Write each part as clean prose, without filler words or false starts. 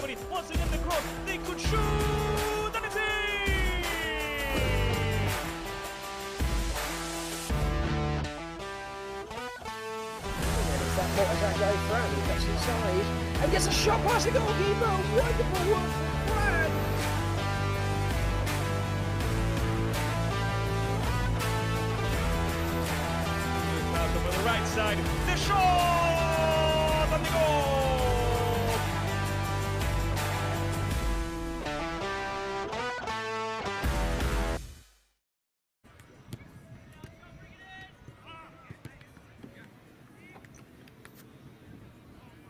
somebody plus it in the cross. They could shoot, and it's in! That guy Fran, he gets inside and gets a shot past the goalkeeper. Wonderful work from Fran. Malcolm on the right side. The shot and the goal.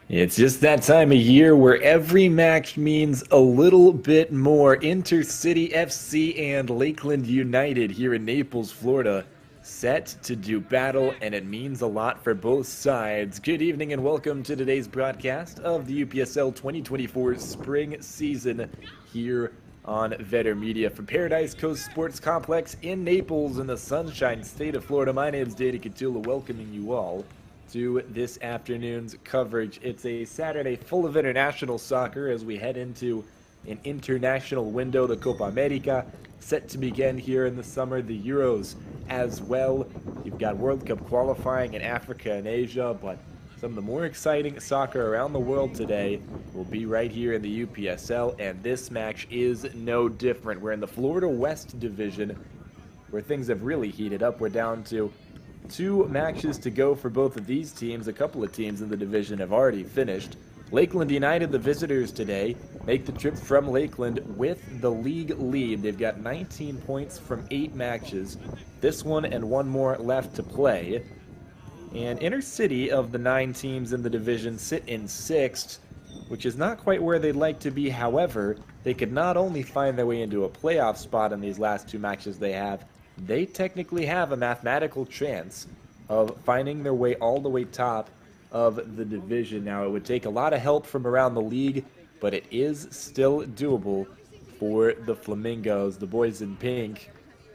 It's just that time of year where every match means a little bit more. Intercity FC and Lakeland United here in Naples, Florida, set to do battle, and it means a lot for both sides. Good evening and welcome to today's broadcast of the UPSL 2024 spring season here on Vetter Media from Paradise Coast Sports Complex in Naples in the Sunshine State of Florida. My name is Data Catula, welcoming you all to this afternoon's coverage. It's a Saturday full of international soccer as we head into an international window. The Copa America set to begin here in the summer, the Euros as well. You've got World Cup qualifying in Africa and Asia, but some of the more exciting soccer around the world today will be right here in the UPSL, and this match is no different. We're in the Florida West Division where things have really heated up. We're down to 2 matches to go for both of these teams. A couple of teams in the division have already finished. Lakeland United, the visitors today, make the trip from Lakeland with the league lead. They've got 19 points from 8 matches. This one and one more left to play. And Intercity, of the 9 teams in the division, sit in 6th, which is not quite where they'd like to be. However, they could not only find their way into a playoff spot in these last 2 matches they have, they technically have a mathematical chance of finding their way all the way top of the division. Now, it would take a lot of help from around the league, but it is still doable for the Flamingos, the boys in pink.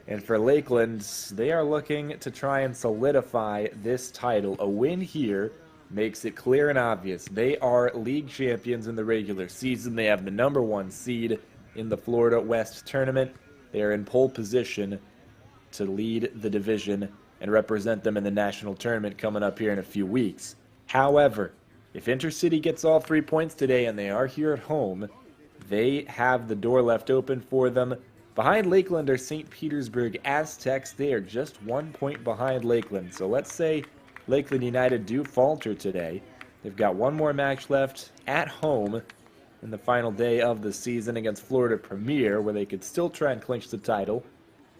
And for Lakeland, they are looking to try and solidify this title. A win here makes it clear and obvious. They are league champions in the regular season. They have the #1 seed in the Florida West tournament. They are in pole position to lead the division and represent them in the national tournament coming up here in a few weeks. However, if Intercity gets all 3 points today and they are here at home, they have the door left open for them. Behind Lakeland are St. Petersburg Aztecs. They are just 1 point behind Lakeland. So let's say Lakeland United do falter today. They've got one more match left at home in the final day of the season against Florida Premier, where they could still try and clinch the title.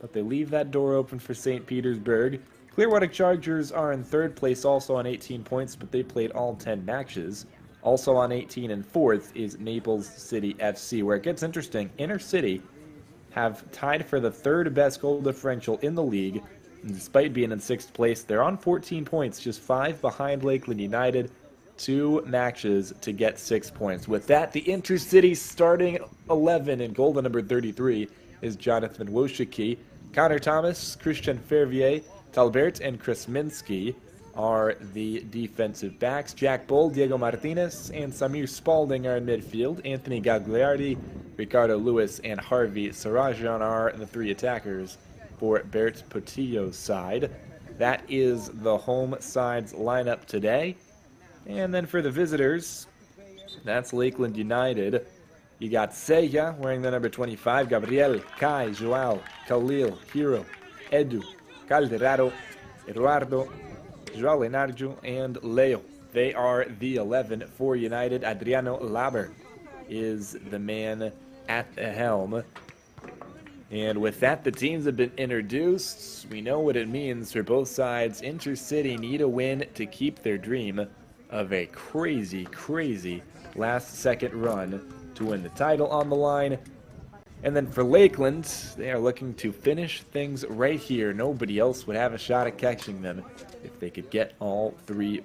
But they leave that door open for St. Petersburg. Clearwater Chargers are in 3rd place, also on 18 points, but they played all 10 matches. Also on 18 and 4th is Naples City FC, where it gets interesting. Intercity have tied for the 3rd best goal differential in the league. And despite being in 6th place, they're on 14 points, just 5 behind Lakeland United. 2 matches to get 6 points. With that, the Intercity starting 11 in goal, the number 33 is Jonathan Wojcicki. Connor Thomas, Christian Fervier, Talbert, and Chris Minsky are the defensive backs. Jack Bull, Diego Martinez, and Samir Spalding are in midfield. Anthony Gagliardi, Ricardo Lewis, and Harvey Sarajan are the 3 attackers for Bert Potillo's side. That is the home side's lineup today. And then for the visitors, that's Lakeland United. You got Seiya wearing the number 25, Gabriel, Kai, Joao, Khalil, Hiro, Edu, Calderaro, Eduardo, Joao Lenarjo, and Leo. They are the 11 for United. Adriano Laber is the man at the helm. And with that, the teams have been introduced. We know what it means for both sides. Intercity need a win to keep their dream of a crazy, crazy last-second run to win the title on the line. And then for Lakeland, they are looking to finish things right here. Nobody else would have a shot at catching them if they could get all 3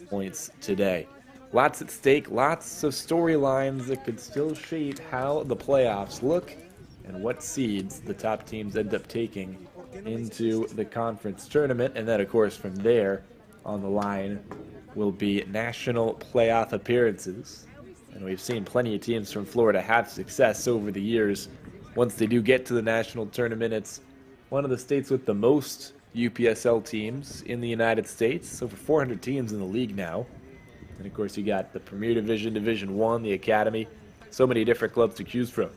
points today. Lots at stake, lots of storylines that could still shape how the playoffs look and what seeds the top teams end up taking into the conference tournament. And then, of course, from there on the line will be national playoff appearances. And we've seen plenty of teams from Florida have success over the years once they do get to the national tournament. It's one of the states with the most UPSL teams in the United States, over 400 teams in the league now. And of course you got the Premier Division, Division 1, the Academy, so many different clubs to choose from.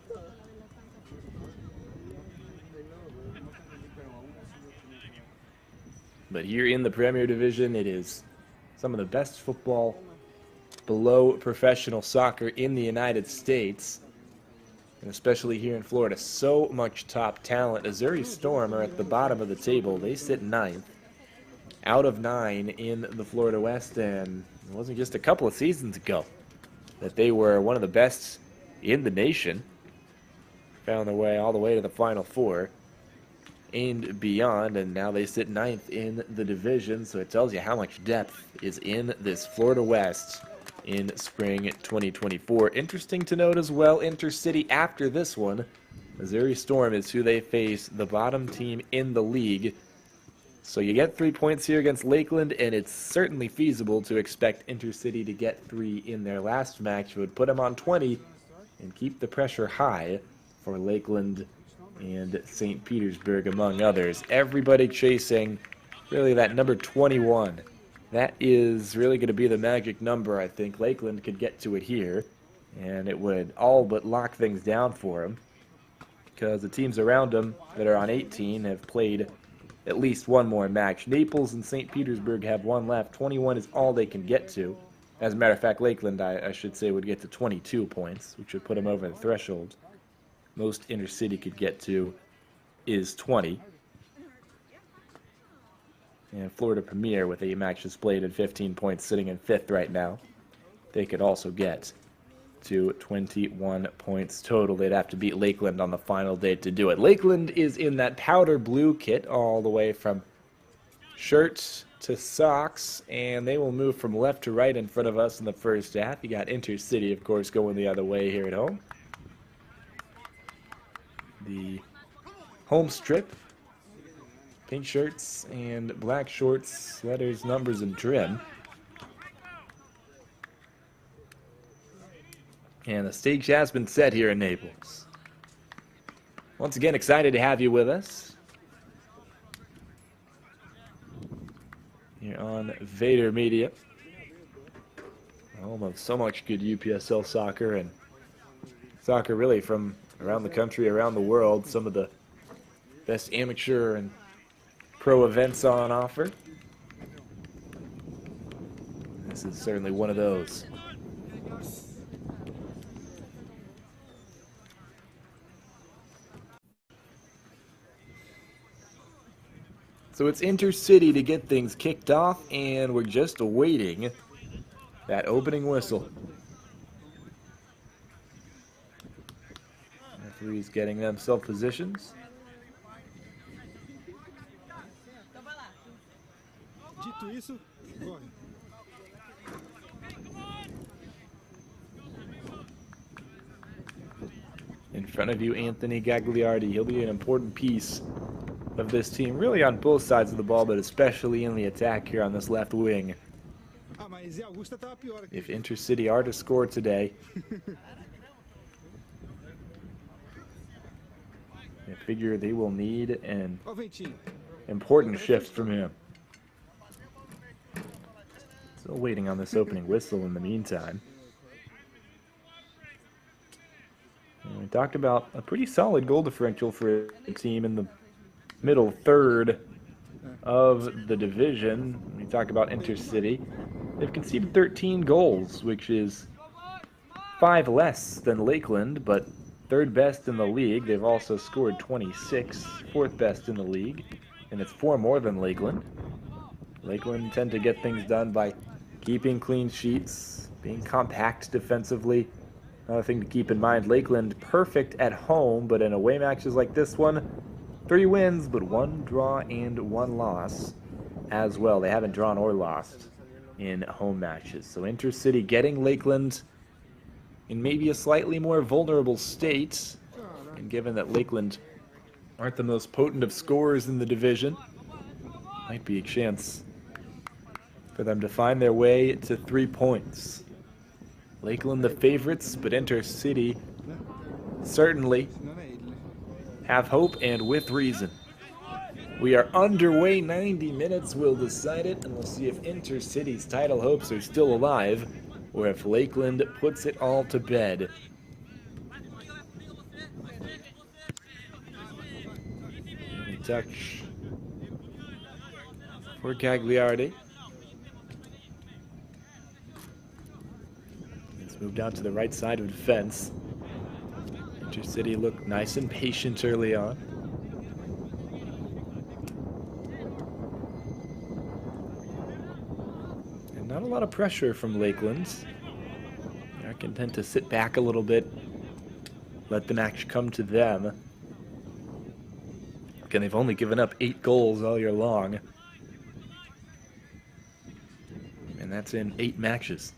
But here in the Premier Division, it is some of the best football below professional soccer in the United States. And especially here in Florida, so much top talent. Missouri Storm are at the bottom of the table. They sit ninth out of 9 in the Florida West, and it wasn't just a couple of seasons ago that they were one of the best in the nation. Found their way all the way to the Final Four and beyond, and now they sit ninth in the division, so it tells you how much depth is in this Florida West in spring 2024. Interesting to note as well, Intercity after this one, Missouri Storm is who they face, the bottom team in the league. So you get 3 points here against Lakeland, and it's certainly feasible to expect Intercity to get 3 in their last match. It would put them on 20 and keep the pressure high for Lakeland and St. Petersburg, among others. Everybody chasing really that number 21. That is really going to be the magic number, I think. Lakeland could get to it here, and it would all but lock things down for them, because the teams around them that are on 18 have played at least one more match. Naples and St. Petersburg have one left. 21 is all they can get to. As a matter of fact, Lakeland, I should say, would get to 22 points, which would put them over the threshold. Most Intercity could get to is 20. And Florida Premier, with 8 matches played and 15 points, sitting in 5th right now. They could also get to 21 points total. They'd have to beat Lakeland on the final day to do it. Lakeland is in that powder blue kit all the way from shirts to socks, and they will move from left to right in front of us in the first half. You got Intercity, of course, going the other way here at home. The home strip, pink shirts and black shorts, letters, numbers, and trim. And the stage has been set here in Naples. Once again, excited to have you with us here on Vader Media, home of so much good UPSL soccer and soccer really from around the country, around the world. Some of the best amateur and pro events on offer. This is certainly one of those. So it's Intercity to get things kicked off, and we're just awaiting that opening whistle. Referee's getting themselves positions. Dito isso, corre. In front of you, Anthony Gagliardi. He'll be an important piece of this team, really on both sides of the ball, but especially in the attack here on this left wing. Ah, mas Augusta tava pior aqui. If Intercity are to score today, I figure they will need an Ó o ventinho. important shift from him. Still waiting on this opening whistle in the meantime. And we talked about a pretty solid goal differential for a team in the middle third of the division. We talk about Intercity. They've conceded 13 goals, which is 5 less than Lakeland, but third best in the league. They've also scored 26, fourth best in the league, and it's 4 more than Lakeland. Lakeland tend to get things done by keeping clean sheets, being compact defensively. Another thing to keep in mind, Lakeland perfect at home, but in away matches like this one, 3 wins, but 1 draw and 1 loss as well. They haven't drawn or lost in home matches. So Intercity getting Lakeland in maybe a slightly more vulnerable state, and given that Lakeland aren't the most potent of scorers in the division, might be a chance for them to find their way to 3 points. Lakeland the favorites, but Intercity certainly Non è il... have hope, and with reason. We are underway. 90 minutes will decide it, and we'll see if Intercity's title hopes are still alive or if Lakeland puts it all to bed. Touch for Gagliardi. Let's move down to the right side of the fence. Intercity looked nice and patient early on. And not a lot of pressure from Lakeland. They are content to sit back a little bit, let the match come to them. And they've only given up 8 goals all year long. And that's in 8 matches.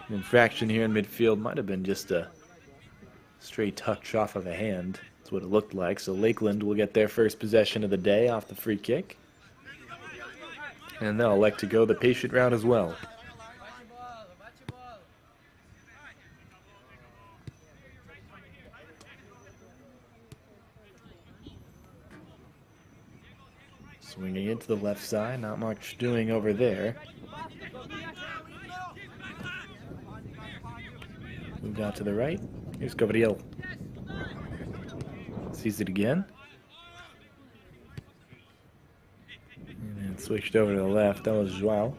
An infraction here in midfield might have been just a stray touch off of a hand. That's what it looked like. So Lakeland will get their first possession of the day off the free kick. And they'll elect to go the patient route as well. Swinging into the left side, not much doing over there. Moved out to the right. Here's Gabriel. Sees it again. And then switched over to the left. That was Joao.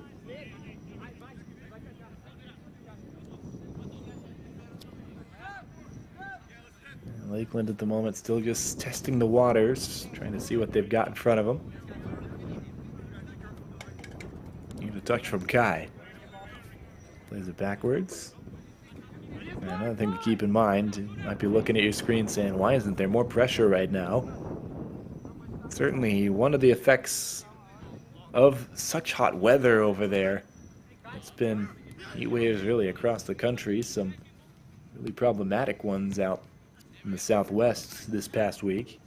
And Lakeland at the moment still just testing the waters, trying to see what they've got in front of them. A touch from Kai. Plays it backwards. And another thing to keep in mind, you might be looking at your screen saying, why isn't there more pressure right now? Certainly one of the effects of such hot weather over there. It's been heat waves really across the country, some really problematic ones out in the southwest this past week.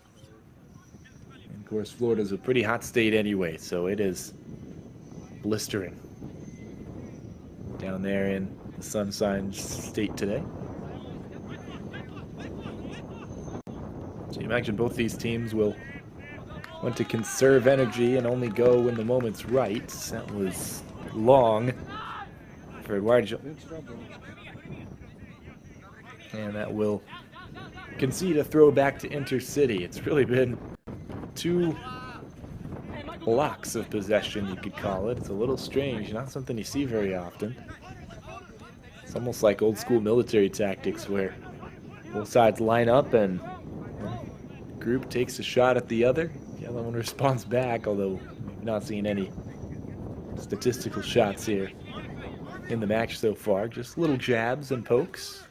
And of course, Florida's a pretty hot state anyway, so it is blistering down there in the Sunshine State today. So you imagine both these teams will want to conserve energy and only go when the moment's right. That was long for Eduardo. And that will concede a throw back to Intercity. It's really been 2 blocks of possession, you could call it. It's a little strange, not something you see very often. It's almost like old school military tactics where both sides line up and one group takes a shot at the other. The other one responds back, although we've not seen any statistical shots here in the match so far. Just little jabs and pokes.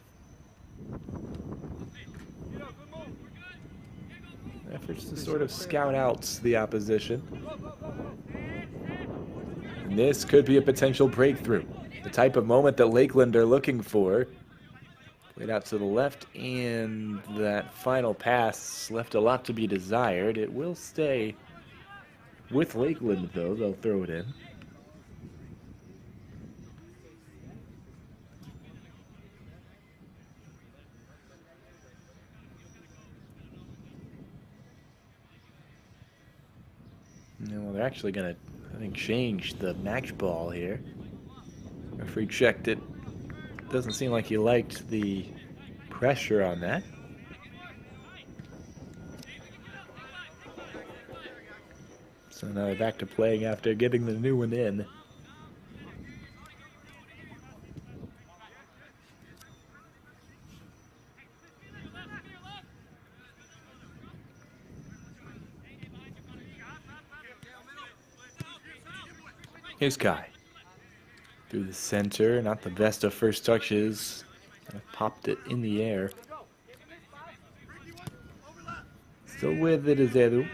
Efforts to sort of scout out the opposition. And this could be a potential breakthrough. The type of moment that Lakeland are looking for. Played out to the left, and that final pass left a lot to be desired. It will stay with Lakeland, though. They'll throw it in. Well, they're actually going to, I think, change the match ball here. Referee checked it. Doesn't seem like he liked the pressure on that. So now they're back to playing after getting the new one in. Here's Kai. Through the center, not the best of first touches. Popped it in the air. Still with it is Edu.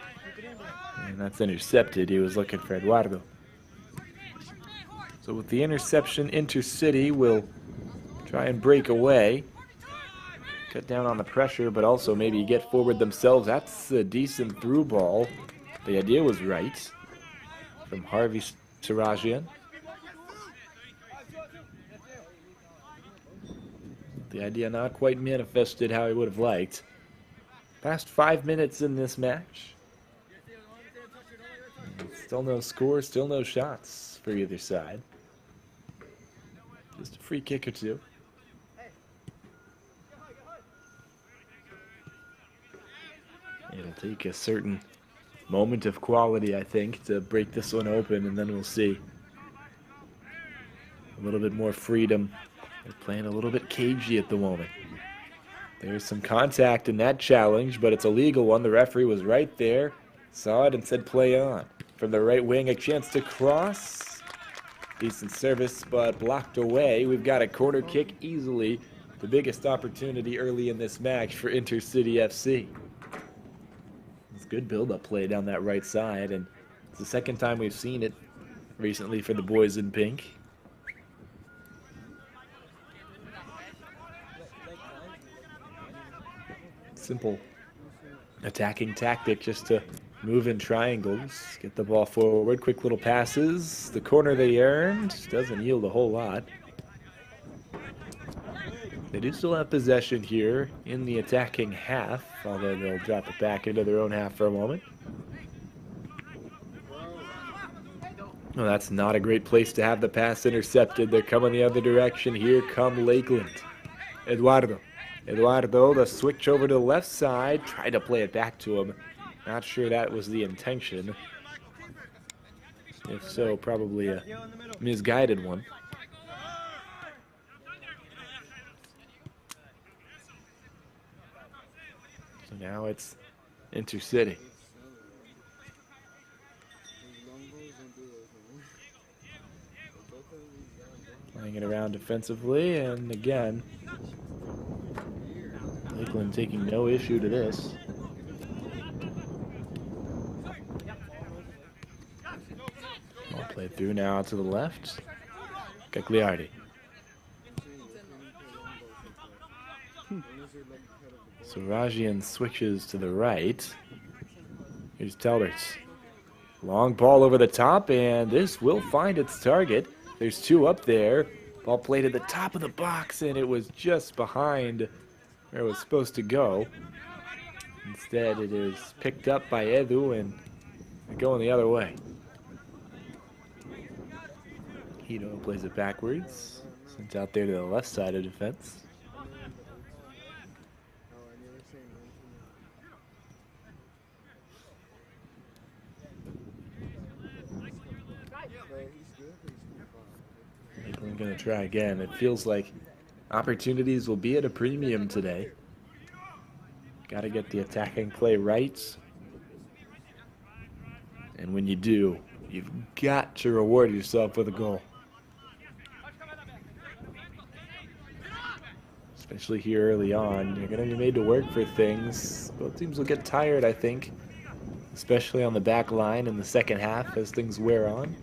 And that's intercepted. He was looking for Eduardo. So with the interception, Intercity will try and break away. Cut down on the pressure, but also maybe get forward themselves. That's a decent through ball The idea was right from Harvey Sarajian. The idea not quite manifested how he would have liked. Past 5 minutes in this match. Still no score, still no shots for either side. Just a free kick or two. It'll take a certain moment of quality, I think, to break this one open, and then we'll see. A little bit more freedom. They're playing a little bit cagey at the moment. There's some contact in that challenge, but it's a legal one. The referee was right there, saw it, and said play on. From the right wing, a chance to cross. Decent service, but blocked away. We've got a corner kick easily. The biggest opportunity early in this match for Intercity FC. It's good build-up play down that right side, and it's the second time we've seen it recently for the boys in pink. Simple attacking tactic just to move in triangles, get the ball forward, quick little passes. The corner they earned doesn't yield a whole lot. They do still have possession here in the attacking half, although they'll drop it back into their own half for a moment. Well, that's not a great place to have the pass intercepted. They're coming the other direction. Here come Lakeland. Eduardo, the switch over to the left side. Tried to play it back to him. Not sure that was the intention. If so, probably a misguided one. So now it's Intercity. Playing it around defensively, and again, Lakeland taking no issue to this. Ball played through now to the left. Cagliardi. So Rajian switches to the right. Here's Telberts. Long ball over the top, and this will find its target. There's two up there. Ball played at the top of the box, and it was just behind where it was supposed to go. Instead, it is picked up by Edu and going the other way. Hito plays it backwards. Sent out there to the left side of defense. Lakeland going to try again. It feels like opportunities will be at a premium today. Got to get the attacking play right. And when you do, you've got to reward yourself with a goal. Especially here early on. You're going to be made to work for things. Both teams will get tired, I think. Especially on the back line in the second half as things wear on.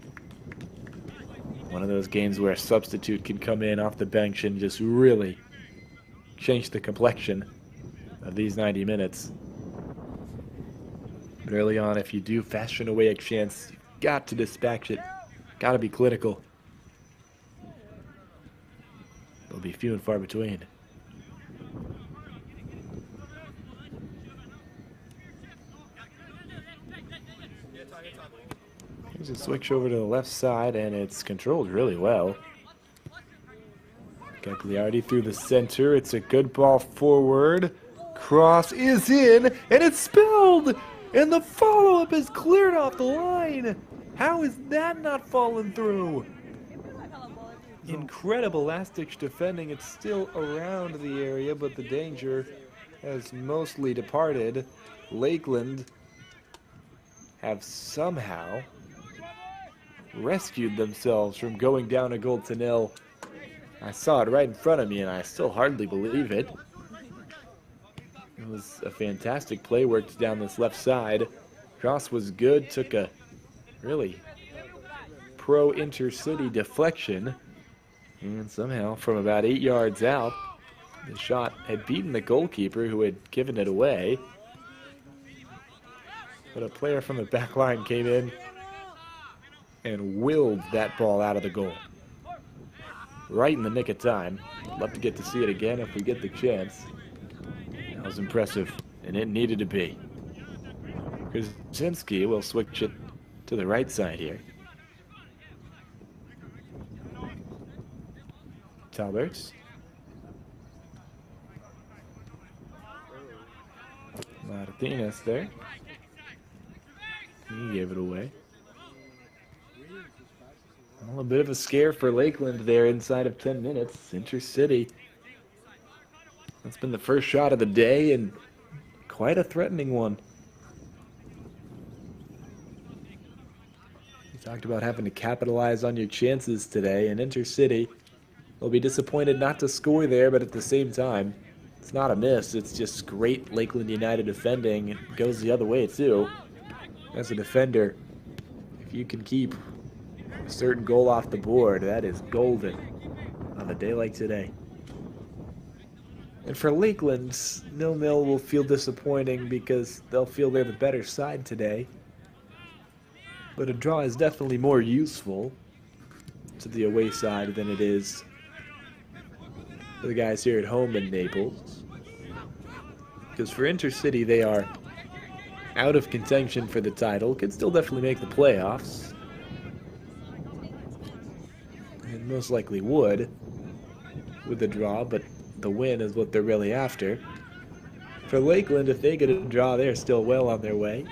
One of those games where a substitute can come in off the bench and just really change the complexion of these 90 minutes. But early on, if you do fashion away a chance, you've got to dispatch it. Got to be clinical. They'll be few and far between. Here's a switch over to the left side, and it's controlled really well. Cagliardi through the center. It's a good ball forward. Cross is in, and it's spilled! And the follow-up is cleared off the line! How is that not fallen through? Incredible last-ditch defending. It's still around the area, but the danger has mostly departed. Lakeland have somehow rescued themselves from going down a goal to nil. I saw it right in front of me, and I still hardly believe it. It was a fantastic play worked down this left side. Cross was good, took a really pro-Intercity deflection, and somehow from about 8 yards out, the shot had beaten the goalkeeper who had given it away. But a player from the back line came in and willed that ball out of the goal. Right in the nick of time. Love to get to see it again if we get the chance. That was impressive, and it needed to be. Krasinski will switch it to the right side here. Talberts. Martinez there. He gave it away. Well, a bit of a scare for Lakeland there inside of 10 minutes. Intercity. That's been the first shot of the day, and quite a threatening one. You talked about having to capitalize on your chances today, and Intercity will be disappointed not to score there, but at the same time, it's not a miss. It's just great Lakeland United defending. It goes the other way, too. As a defender, if you can keep a certain goal off the board, that is golden on a day like today. And for Lakeland, 0-0 will feel disappointing because they'll feel they're the better side today. But a draw is definitely more useful to the away side than it is for the guys here at home in Naples. Because for Intercity, they are out of contention for the title, can still definitely make the playoffs. And most likely would with the draw, but the win is what they're really after. For Lakeland, if they get a draw, they're still well on their way.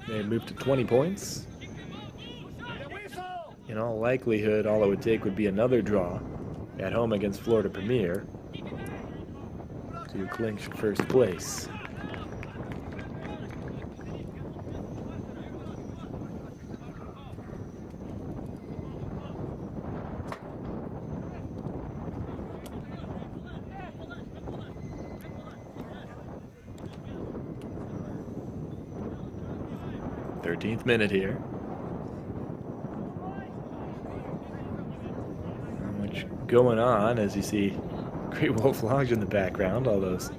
They moved to 20 points. In all likelihood, all it would take would be another draw at home against Florida Premier to clinch first place. Thirteenth minute here. Not much going on as you see Great Wolf Lodge in the background, all those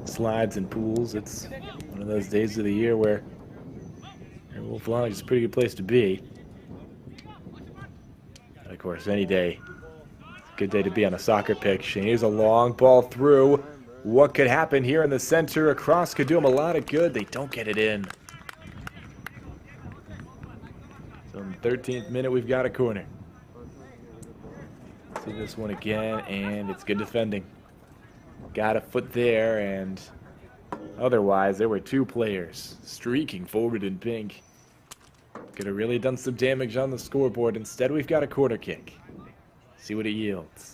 slides and pools. It's one of those days of the year where Great Wolf Lodge is a pretty good place to be. And of course, any day, good day to be on a soccer pitch. And here's a long ball through. What could happen here in the center? A cross could do them a lot of good. They don't get it in. So in the 13th minute, we've got a corner. See this one again, and it's good defending. Got a foot there, and otherwise, there were two players streaking forward in pink. Could have really done some damage on the scoreboard. Instead, we've got a corner kick. See what it yields.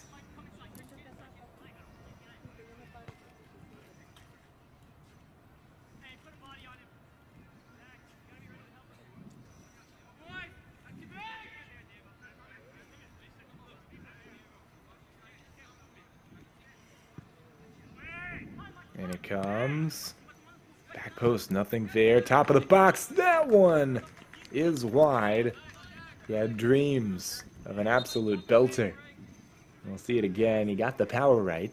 And it comes. Back post, nothing there. Top of the box. That one is wide. He had dreams of an absolute belter. We'll see it again. He got the power right.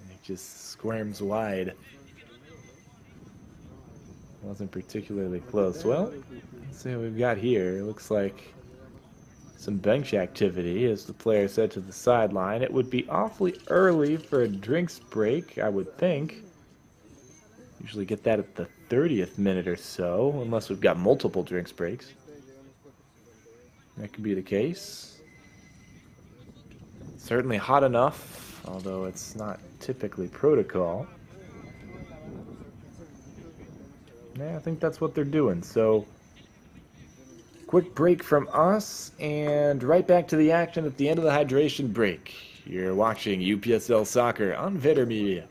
And it just squirms wide. Wasn't particularly close. Well, let's see what we've got here. It looks like some bench activity, as the player said to the sideline. It would be awfully early for a drinks break, I would think. Usually get that at the 30th minute or so, unless we've got multiple drinks breaks. That could be the case. Certainly hot enough, although it's not typically protocol. Yeah, I think that's what they're doing. So, quick break from us, and right back to the action at the end of the hydration break. You're watching UPSL Soccer on Vitter Media.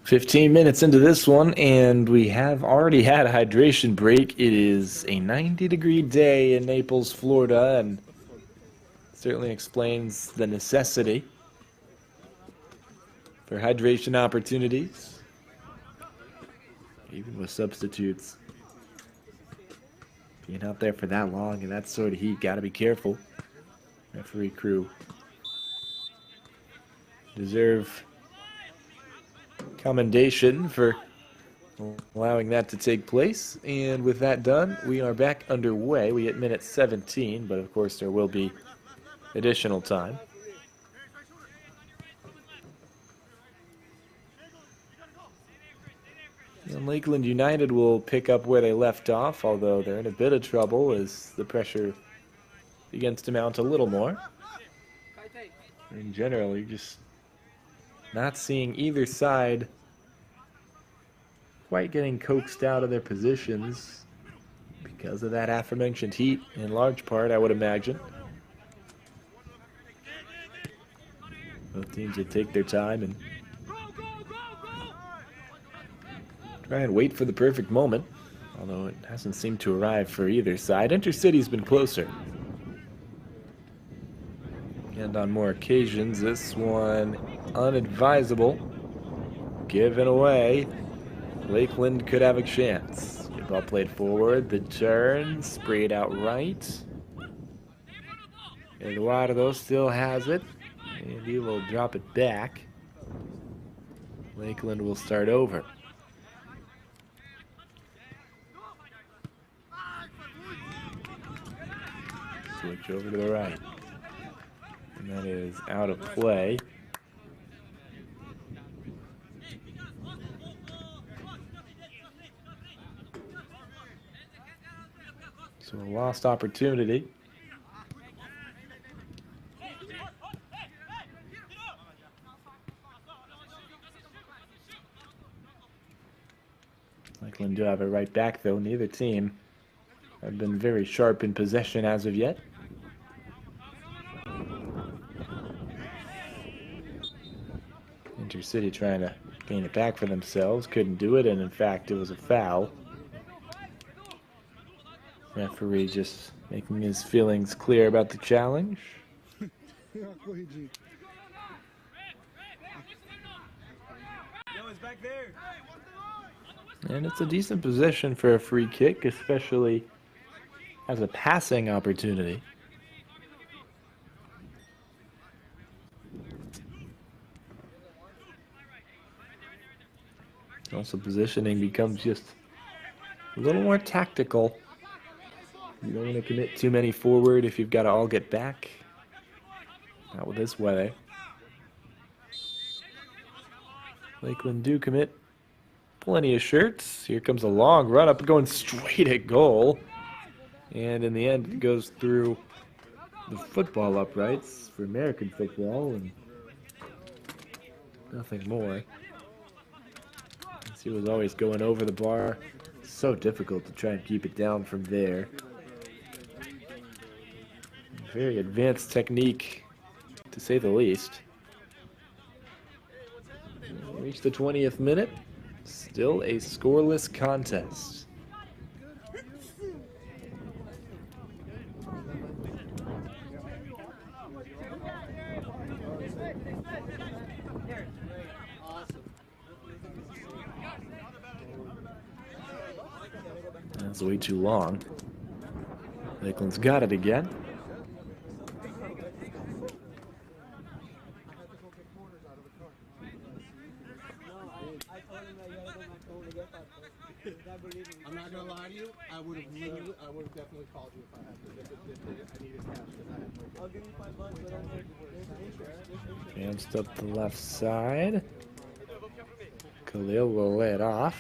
15 minutes into this one, and we have already had a hydration break. It is a 90-degree day in Naples, Florida, and certainly explains the necessity for hydration opportunities, even with substitutes. Being out there for that long and that sort of heat, gotta be careful. Referee crew deserve commendation for allowing that to take place. And with that done, we are back underway. We hit minute 17, but of course there will be additional time. And Lakeland United will pick up where they left off, although they're in a bit of trouble as the pressure begins to mount a little more. In general, you're just not seeing either side quite getting coaxed out of their positions because of that aforementioned heat, in large part, I would imagine. Both teams will take their time and try and wait for the perfect moment, although it hasn't seemed to arrive for either side. Intercity's been closer. And on more occasions, this one unadvisable. Given away. Lakeland could have a chance. Good ball played forward. The turn, sprayed out right. Eduardo still has it. And he will drop it back. Lakeland will start over. Switch over to the right. And that is out of play. So a lost opportunity. Lakeland do have it right back, though. Neither team have been very sharp in possession as of yet. Intercity trying to gain it back for themselves. Couldn't do it, and in fact, it was a foul. Referee just making his feelings clear about the challenge. And it's a decent position for a free kick, especially as a passing opportunity. Also, positioning becomes just a little more tactical. You don't want to commit too many forward if you've got to all get back. Not with this weather. Lakeland do commit plenty of shirts. Here comes a long run up, going straight at goal. And in the end, it goes through the football uprights for American football and nothing more. He was always going over the bar. So difficult to try and keep it down from there. Very advanced technique, to say the least. Reached the 20th minute. Still a scoreless contest. That's way too long. Lakeland's got it again. I'm not gonna lie to you. I would have definitely called you if I had to. If I needed cash, I'll give you $5. Advanced up the left side. Khalil will lay it off.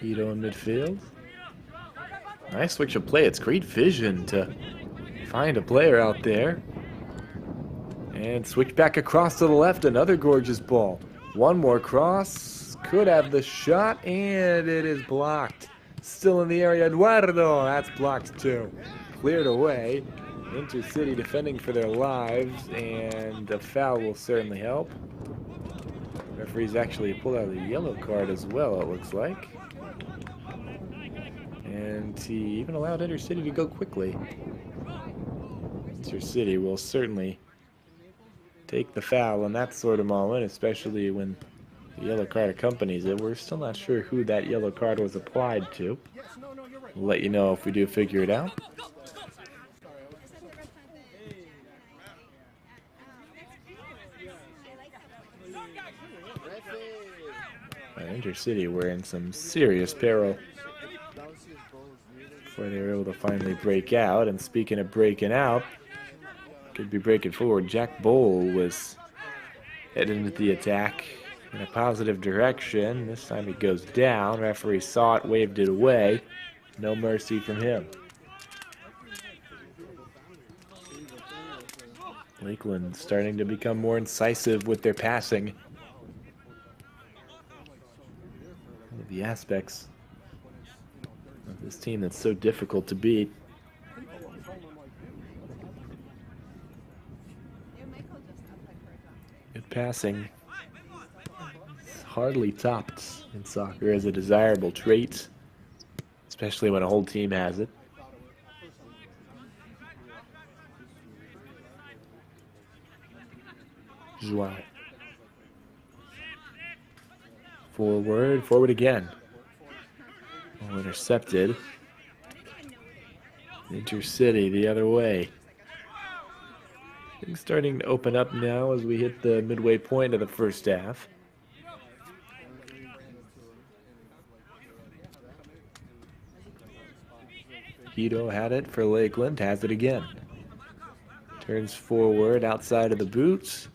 Ito in midfield. Nice switch of play. It's great vision to find a player out there. And switch back across to the left. Another gorgeous ball. One more cross. Could have the shot, and it is blocked. Still in the area. Eduardo. That's blocked too. Cleared away. Intercity defending for their lives, and a foul will certainly help. Referee's actually pulled out the yellow card as well, it looks like. And he even allowed Intercity to go quickly. Intercity will certainly take the foul in that sort of moment, especially when the yellow card accompanies it. We're still not sure who that yellow card was applied to. We'll let you know if we do figure it out. Intercity were in some serious peril before they were able to finally break out. And speaking of breaking out, could be breaking forward. Jack Bowl was heading into the attack in a positive direction. This time it goes down. Referee saw it, waved it away. No mercy from him. Lakeland starting to become more incisive with their passing. One of the aspects of this team that's so difficult to beat. Good passing. It's hardly topped in soccer as a desirable trait, especially when a whole team has it. Joie. Forward again. Oh, intercepted. Intercity the other way. Things starting to open up now as we hit the midway point of the first half. Hito had it for Lakeland, has it again. Turns forward outside of the boots,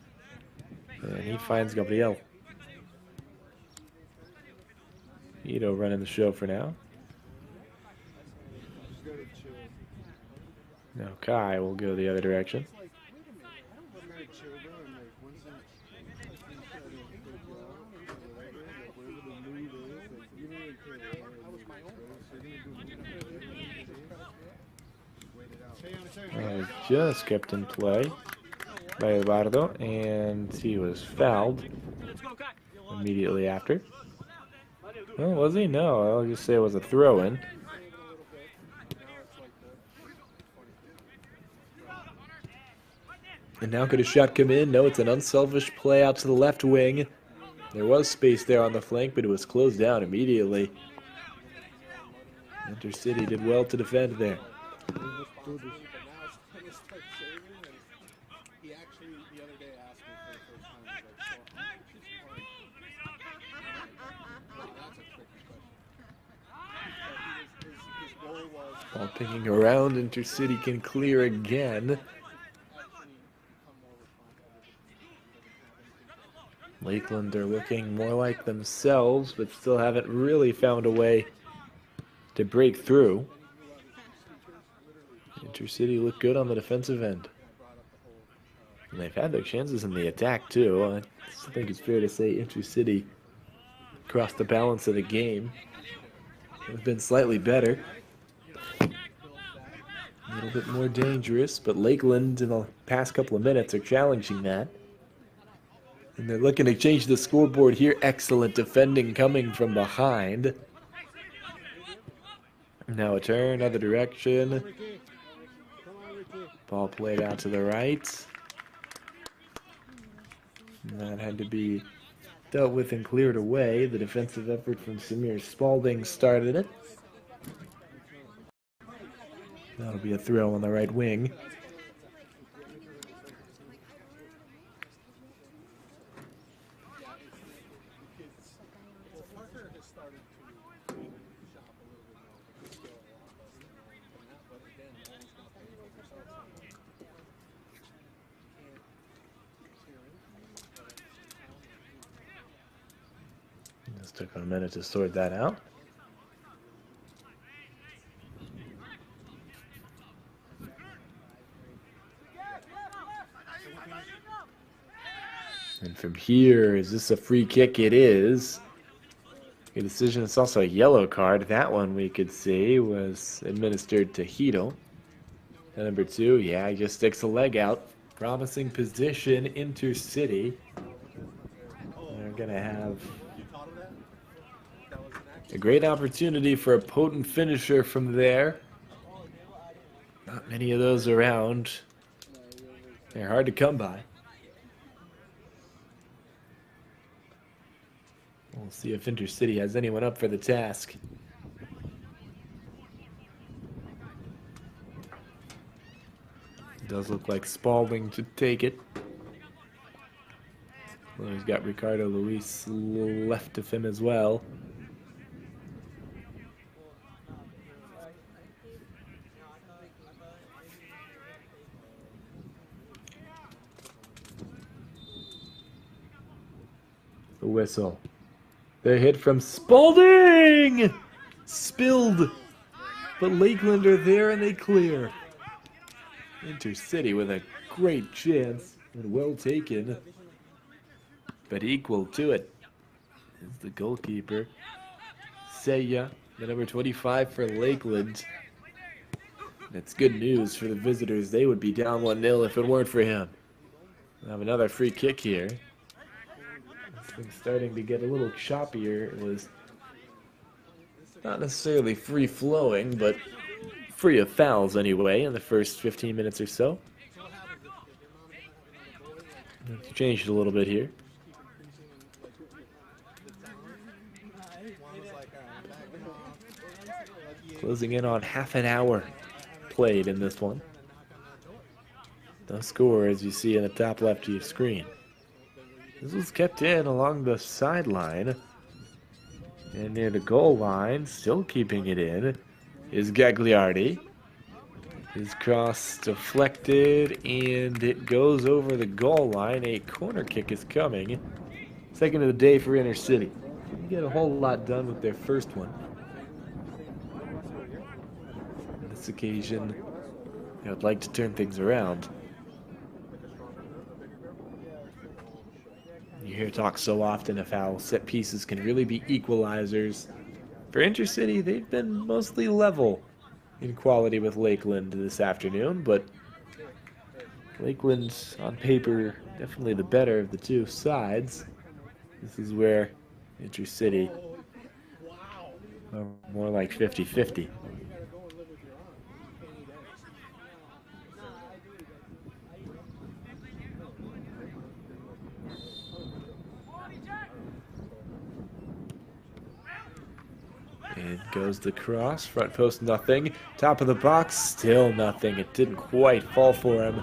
and he finds Gabriel. Hito running the show for now. Now Kai will go the other direction. Just kept in play by Eduardo, and he was fouled immediately after. Oh, was he? No, I'll just say it was a throw-in. And now could a shot come in? No, it's an unselfish play out to the left wing. There was space there on the flank, but it was closed down immediately. Intercity did well to defend there. Ball picking around, Intercity can clear again. Lakeland are looking more like themselves, but still haven't really found a way to break through. Intercity look good on the defensive end. And they've had their chances in the attack too. I still think it's fair to say Intercity, across the balance of the game, have been slightly better. A little bit more dangerous, but Lakeland in the past couple of minutes are challenging that. And they're looking to change the scoreboard here. Excellent defending coming from behind. Now a turn, other direction. Ball played out to the right. And that had to be dealt with and cleared away. The defensive effort from Samir Spalding started it. That'll be a throw on the right wing. Just took a minute to sort that out. And from here, is this a free kick? It is. Good decision. It's also a yellow card. That one we could see was administered to Hito. And number 2, yeah, he just sticks a leg out. Promising position, Intercity. They're going to have You thought of that? That was an action. a great opportunity for a potent finisher from there. Not many of those around. They're hard to come by. We'll see if Intercity has anyone up for the task. It does look like Spalding to take it. Well, he's got Ricardo Luis left of him as well. The whistle. The hit from Spalding! Spilled. But Lakeland are there and they clear. Intercity with a great chance and well taken. But equal to it is the goalkeeper. Seiya, the number 25 for Lakeland. That's good news for the visitors. They would be down 1-0 if it weren't for him. We'll have another free kick here. This thing's starting to get a little choppier. It was not necessarily free-flowing, but free of fouls anyway in the first 15 minutes or so. It's changed a little bit here. Closing in on half an hour played in this one. The score, as you see in the top left of your screen. This was kept in along the sideline. And near the goal line, still keeping it in, is Gagliardi. His cross deflected, and it goes over the goal line. A corner kick is coming. Second of the day for Intercity. Didn't get a whole lot done with their first one. On this occasion, they would like to turn things around. You hear talk so often of how set pieces can really be equalizers. For Intercity, they've been mostly level in quality with Lakeland this afternoon, but Lakeland, on paper, definitely the better of the two sides. This is where Intercity are more like 50-50. And goes the cross, front post nothing, top of the box still nothing. It didn't quite fall for him.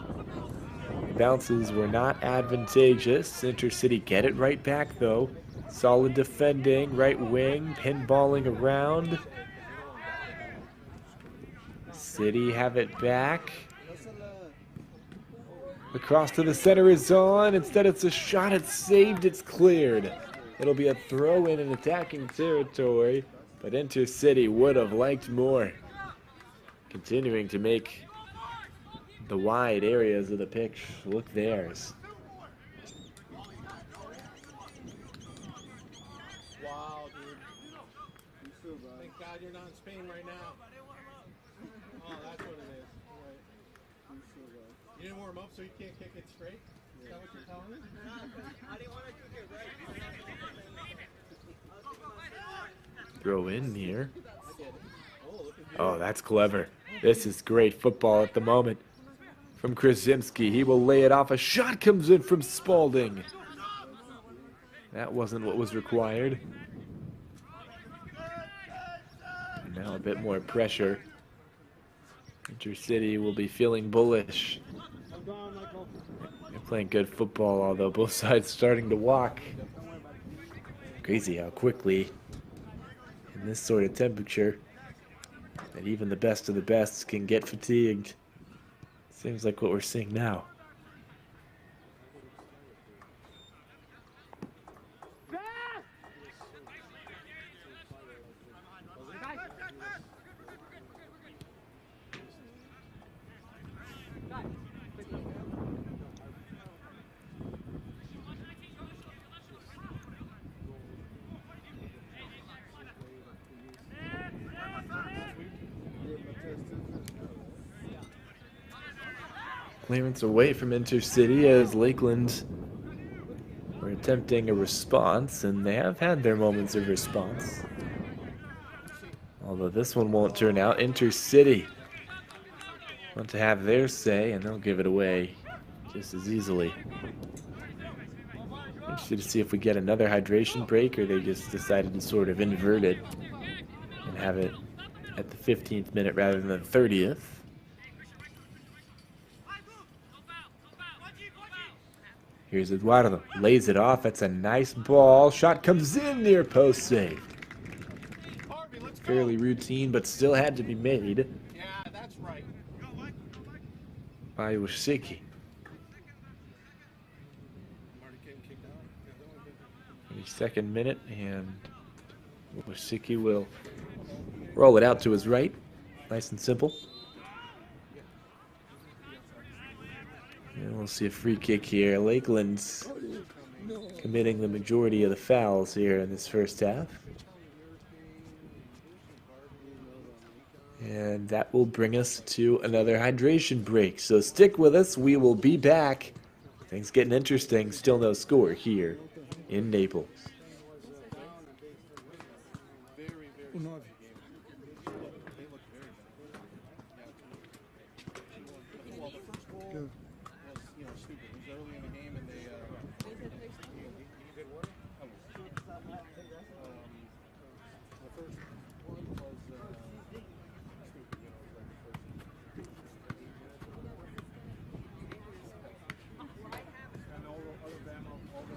Bounces were not advantageous. Intercity get it right back though. Solid defending, right wing, pinballing around. City have it back. The cross to the center is on. Instead it's a shot, it's saved, it's cleared. It'll be a throw in attacking territory. But Intercity would have liked more. Continuing to make the wide areas of the pitch look theirs. Wow, dude. Thank God you're not in Spain right now. Oh, that's what it is. Right. You didn't warm up so you can't kick it straight? Is that what you're telling me? I didn't want to kick it right. Throw in here. Oh, that's clever. This is great football at the moment. From Krasinski, he will lay it off. A shot comes in from Spalding. That wasn't what was required. And now a bit more pressure. Intercity will be feeling bullish. They're playing good football, although both sides starting to walk. Crazy how quickly, in this sort of temperature, that even the best of the best can get fatigued. Seems like what we're seeing now. Clearance away from Intercity as Lakeland were attempting a response, and they have had their moments of response. Although this one won't turn out. Intercity want to have their say, and they'll give it away just as easily. Interested to see if we get another hydration break, or they just decided to sort of invert it and have it at the 15th minute rather than the 30th. Here's Eduardo, lays it off. That's a nice ball. Shot comes in, near post saved. Fairly routine, but still had to be made. Yeah, that's right. By Washiki. 22nd minute, and Washiki will roll it out to his right. Nice and simple. And we'll see a free kick here. Lakeland's committing the majority of the fouls here in this first half. And that will bring us to another hydration break. So stick with us. We will be back. Things getting interesting. Still no score here in Naples. O 9. Well, the first goal was, stupid. It was early in the game, and they, the first one was, stupid, and all the other than all the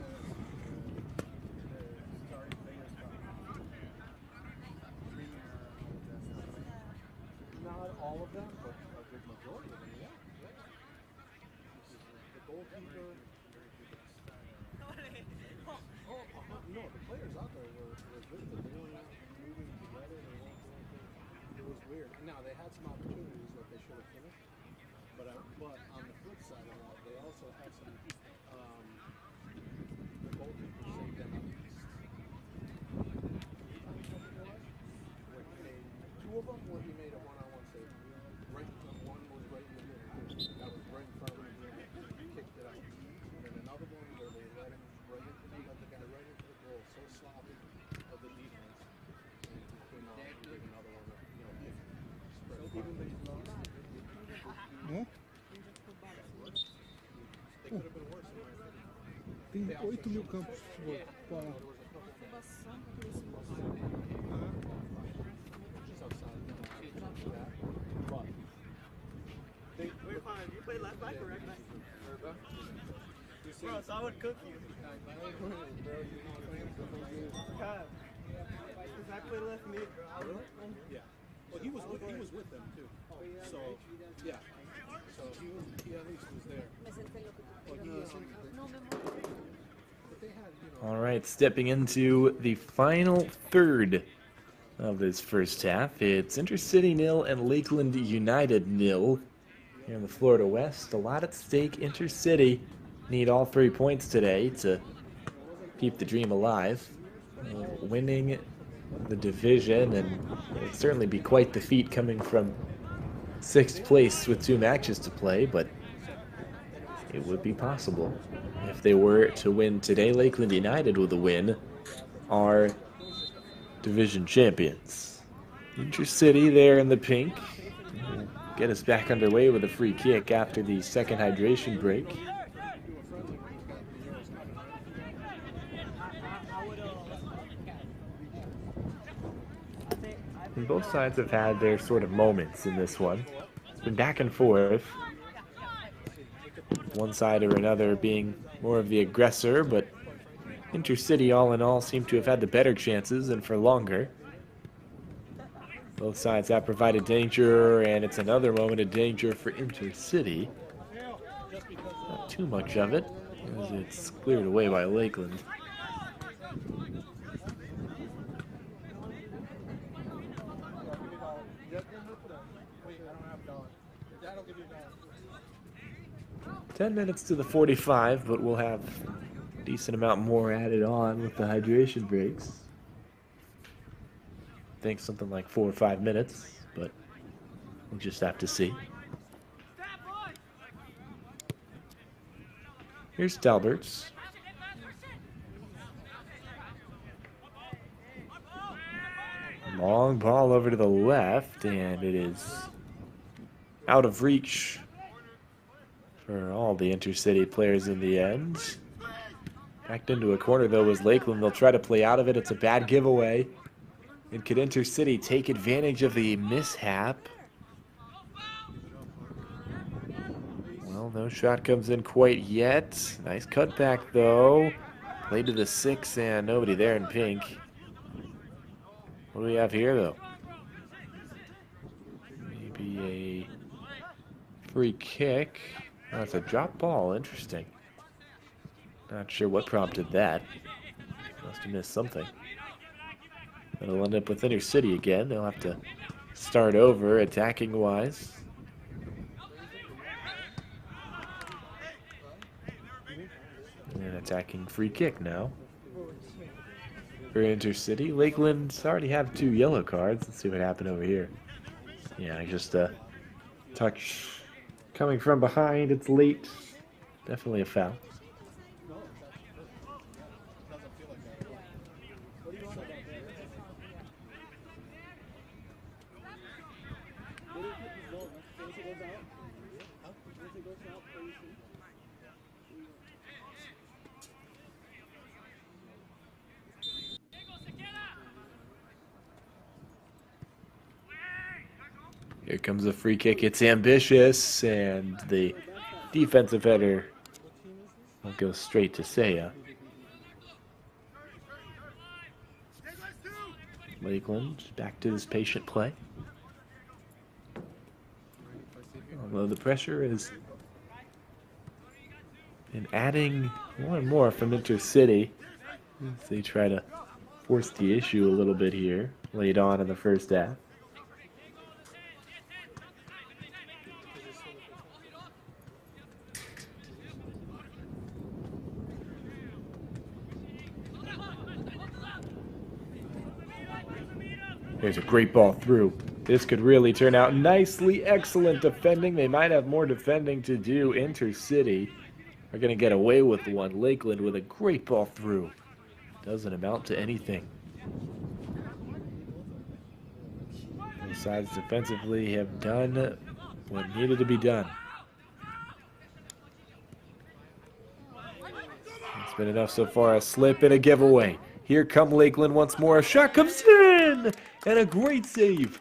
starting players not all of them, but a good majority of them, yeah. The goalkeeper. The players out there were good, but they weren't moving together. It was weird. Now, they had some opportunities that they should have finished, but on the flip side of that, they also had some, the goalkeeper saved them at least. Two of them where he made a one-on-one save. One was right in the middle. That was right in front of him. He kicked it out. And then another one where they let him right into the guy right into the goal. So sloppy of the defense. And he couldn't give another one. Né? They could have been worse. Tem 8.000 campos de futebol. Para. We're fine. You play left back or right back? Bro, so I would cook you. God. Because I play left mid, bro. Really? Yeah. Well, he was with them too. So yeah. So he at least was there. But they had, All right, stepping into the final third of this first half. It's Intercity 0 and Lakeland United 0 here in the Florida West. A lot at stake. Intercity need all 3 points today to keep the dream alive. Winning the division, and it would certainly be quite the feat coming from 6th place with 2 matches to play, but it would be possible if they were to win today. Lakeland United with a win are division champions. Intercity there in the pink will get us back underway with a free kick after the second hydration break. And both sides have had their sort of moments in this one. It's been back and forth. One side or another being more of the aggressor, but Intercity all in all seem to have had the better chances and for longer. Both sides have provided danger, and it's another moment of danger for Intercity. Not too much of it, as it's cleared away by Lakeland. that'll give you $1. 10 minutes to the 45, but we'll have a decent amount more added on with the hydration breaks. I think something like 4 or 5 minutes, but we'll just have to see. Here's Dalberts. Long ball over to the left, and it is out of reach for all the intercity players in the end. Backed into a corner, though, was Lakeland. They'll try to play out of it. It's a bad giveaway. And could Intercity take advantage of the mishap? Well, no shot comes in quite yet. Nice cutback, though. Played to the 6, and nobody there in pink. What do we have here, though? Maybe a free kick. Oh, it's a drop ball. Interesting. Not sure what prompted that. Must have missed something. It'll end up with Intercity again. They'll have to start over attacking-wise. And attacking free kick now for Intercity. Lakeland already have 2 yellow cards. Let's see what happened over here. Yeah, just a touch coming from behind. It's late. Definitely a foul. Here comes a free kick. It's ambitious, and the defensive header will go straight to Saya. Lakeland back to his patient play. Although the pressure is in adding more and more from Intercity as they try to force the issue a little bit here, late on in the first half. There's a great ball through. This could really turn out nicely. Excellent defending. They might have more defending to do. Intercity are going to get away with one. Lakeland with a great ball through. Doesn't amount to anything. Both sides defensively have done what needed to be done. It's been enough so far. A slip and a giveaway. Here come Lakeland once more. A shot comes in! And a great save.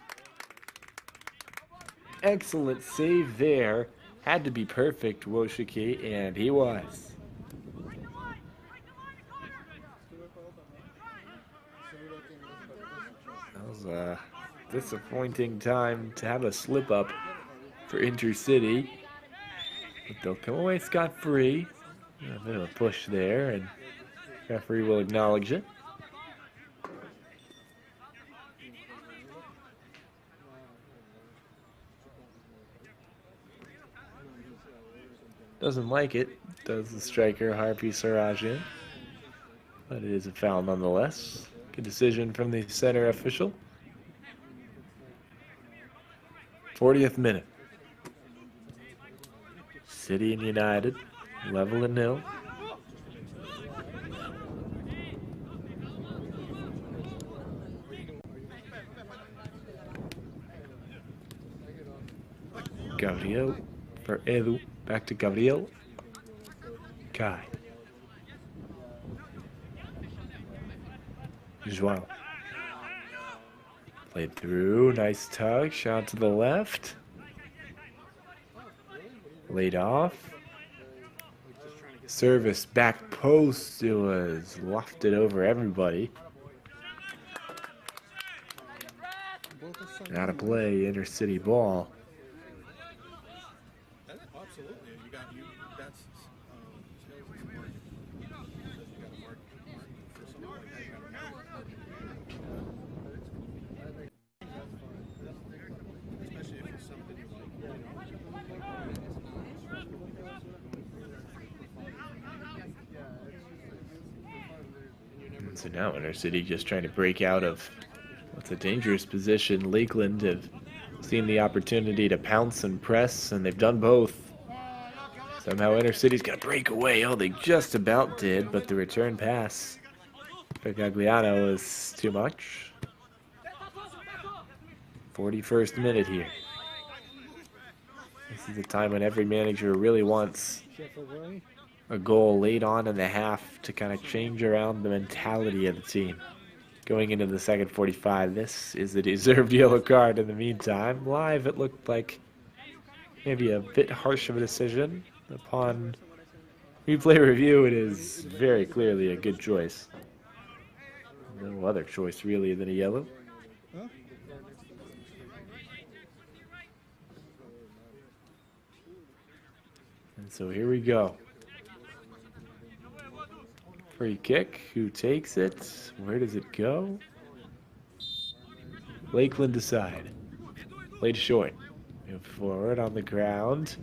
Excellent save there. Had to be perfect, Woshiki, and he was. That was a disappointing time to have a slip-up for Intercity. But they'll come away scot-free. A bit of a push there, and referee will acknowledge it. Doesn't like it, does the striker Harpi Sarajian. But it is a foul nonetheless. Good decision from the center official. 40th minute. City and United, level and nil. Gabriel for Edu. Back to Gabriel. Kai. João. Played through. Nice tug. Shot to the left. Laid off. Service back post. It was lofted over everybody. Out of play. Intercity ball. So now Intercity just trying to break out of what's a dangerous position. Lakeland have seen the opportunity to pounce and press, and they've done both. Somehow Intercity's going to break away. Oh, they just about did, but the return pass for Gagliano is too much. 41st minute here. This is the time when every manager really wants a goal late on in the half to kind of change around the mentality of the team. Going into the second 45, this is a deserved yellow card. In the meantime, live it looked like maybe a bit harsh of a decision. Upon replay review, it is very clearly a good choice. No other choice really than a yellow. And so here we go. Free kick. Who takes it? Where does it go? Lakeland decide. Played short. Move forward on the ground.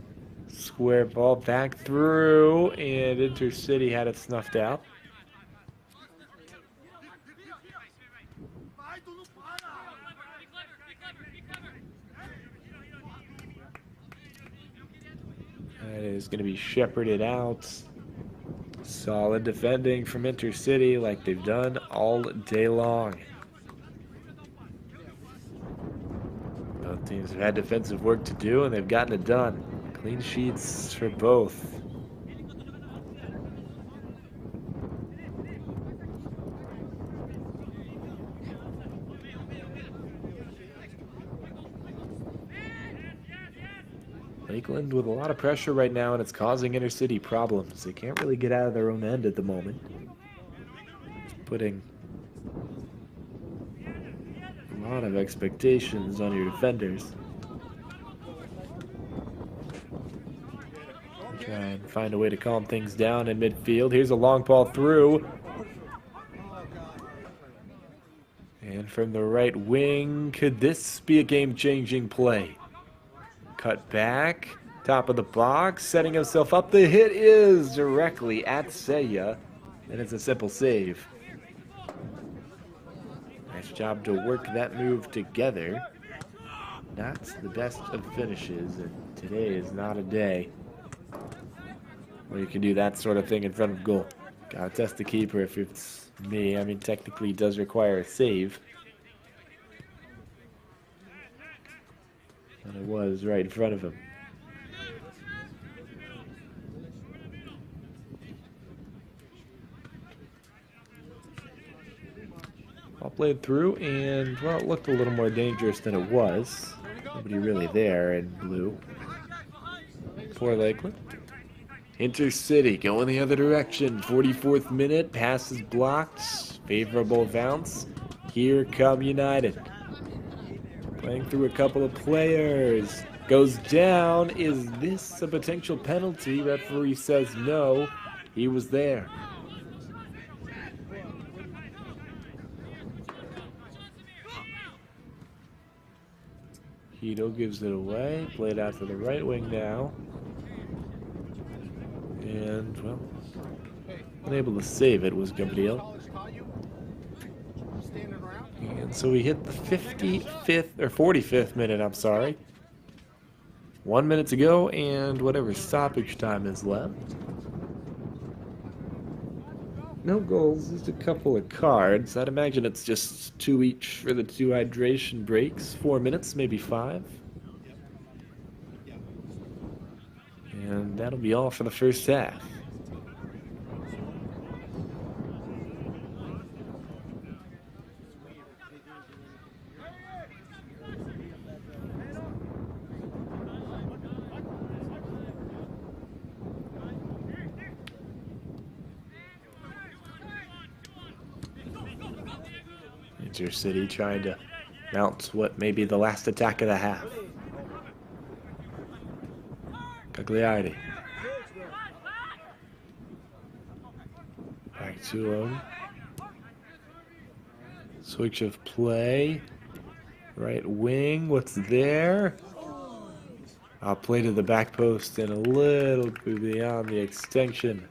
Square ball back through, and Intercity had it snuffed out. That is going to be shepherded out. Solid defending from Intercity like they've done all day long. Both teams have had defensive work to do, and they've gotten it done. Clean sheets for both. Lakeland with a lot of pressure right now, and it's causing Intercity problems. They can't really get out of their own end at the moment. Putting a lot of expectations on your defenders. Try and find a way to calm things down in midfield. Here's a long ball through. And from the right wing, could this be a game-changing play? Cut back, top of the box, setting himself up. The hit is directly at Seiya, and it's a simple save. Nice job to work that move together. Not the best of finishes, and today is not a day where you can do that sort of thing in front of goal. Gotta test the keeper if it's me. I mean, technically it does require a save. And it was right in front of him. All played through, and, well, it looked a little more dangerous than it was. Nobody really there in blue. For Lakeland. Intercity going the other direction. 44th minute, passes blocked. Favorable bounce. Here come United. Playing through a couple of players. Goes down. Is this a potential penalty? Referee says no. He was there. Hito gives it away. Played out to the right wing now. And, well, unable to save it was Gabriel. And so we hit the 55th, or 45th minute, I'm sorry. 1 minute to go, and whatever stoppage time is left. No goals, just a couple of cards. I'd imagine it's just 2 each for the 2 hydration breaks. 4 minutes, maybe 5. And that'll be all for the first half. Intercity trying to mount what may be the last attack of the half. Cagliari. Back to him. Switch of play. Right wing, what's there? I'll play to the back post and a little bit beyond the extension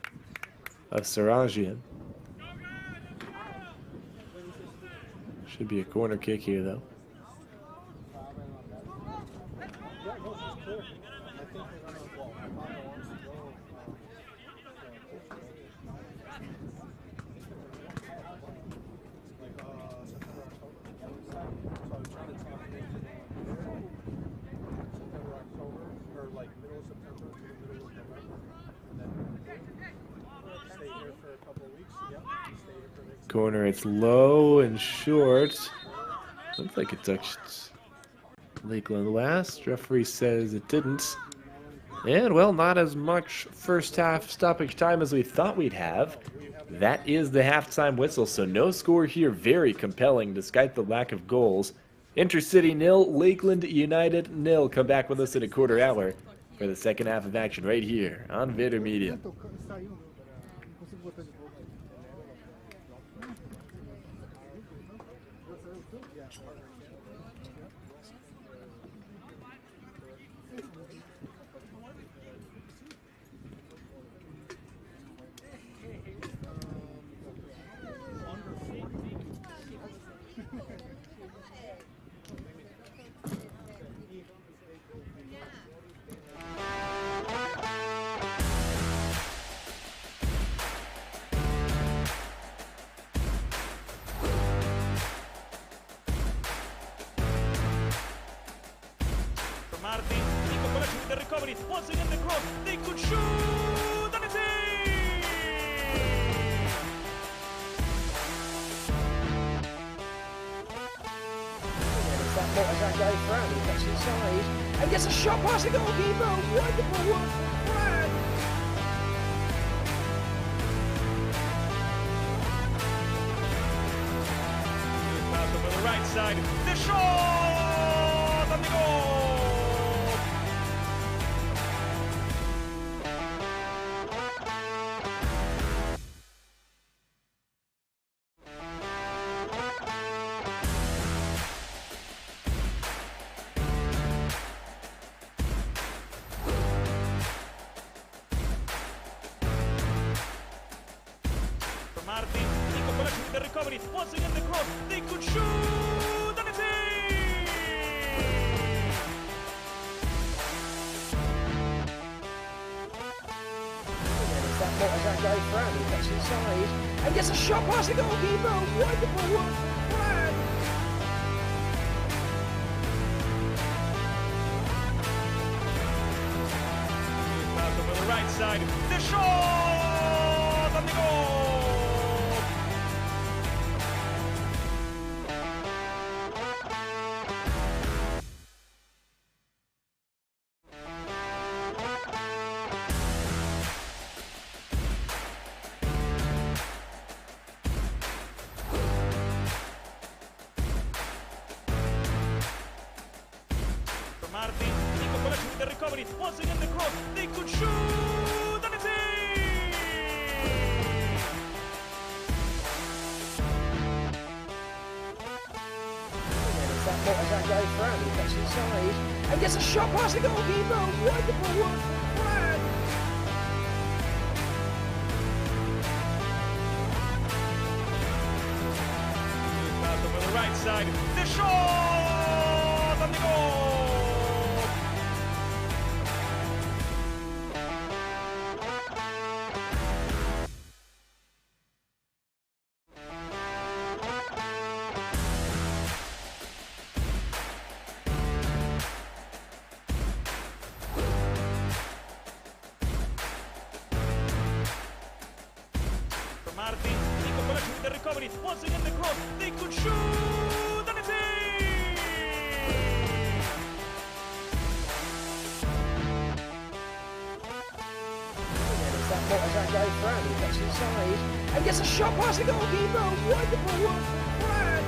of Sarajian. Should be a corner kick here, though. corner, it's low and short. Looks like it touched Lakeland last. Referee says it didn't. And, well, not as much first half stoppage time as we thought we'd have. That is the halftime whistle, so no score here. Very compelling despite the lack of goals. Intercity 0, Lakeland United 0. Come back with us in a quarter hour for the second half of action right here on Vader Media. Saiu, não consigo botar de volta. Martin, Nico Colasci with the recovery, once again the cross, they could shoot, and it's in! That Montezan goes round, he gets inside, and gets a shot past the goalkeeper. Wonderful work from Brad. Pass over the right side, the shot, and the goal! Martin, Nico Colasci with the recovery, once again the cross, they could shoot, and it's in! That Montezan goes round, he gets inside, and gets a shot past the goalkeeper. Wonderful work from Brad. Pass over the right side, the shot, and the goal! Martin, Nico Colasci with the recovery, once again the cross, they could shoot, and it's in! That Montezan goes round, he gets inside, and gets a shot past the goalkeeper. Wonderful work from Brad. Pass over the right side, the shot, and the goal! Martin, Nico Colasci with the recovery, once again the cross, they could shoot, and it's in! That Montezan goes round, he gets inside, and gets a shot past the goalkeeper. Wonderful work from Brad.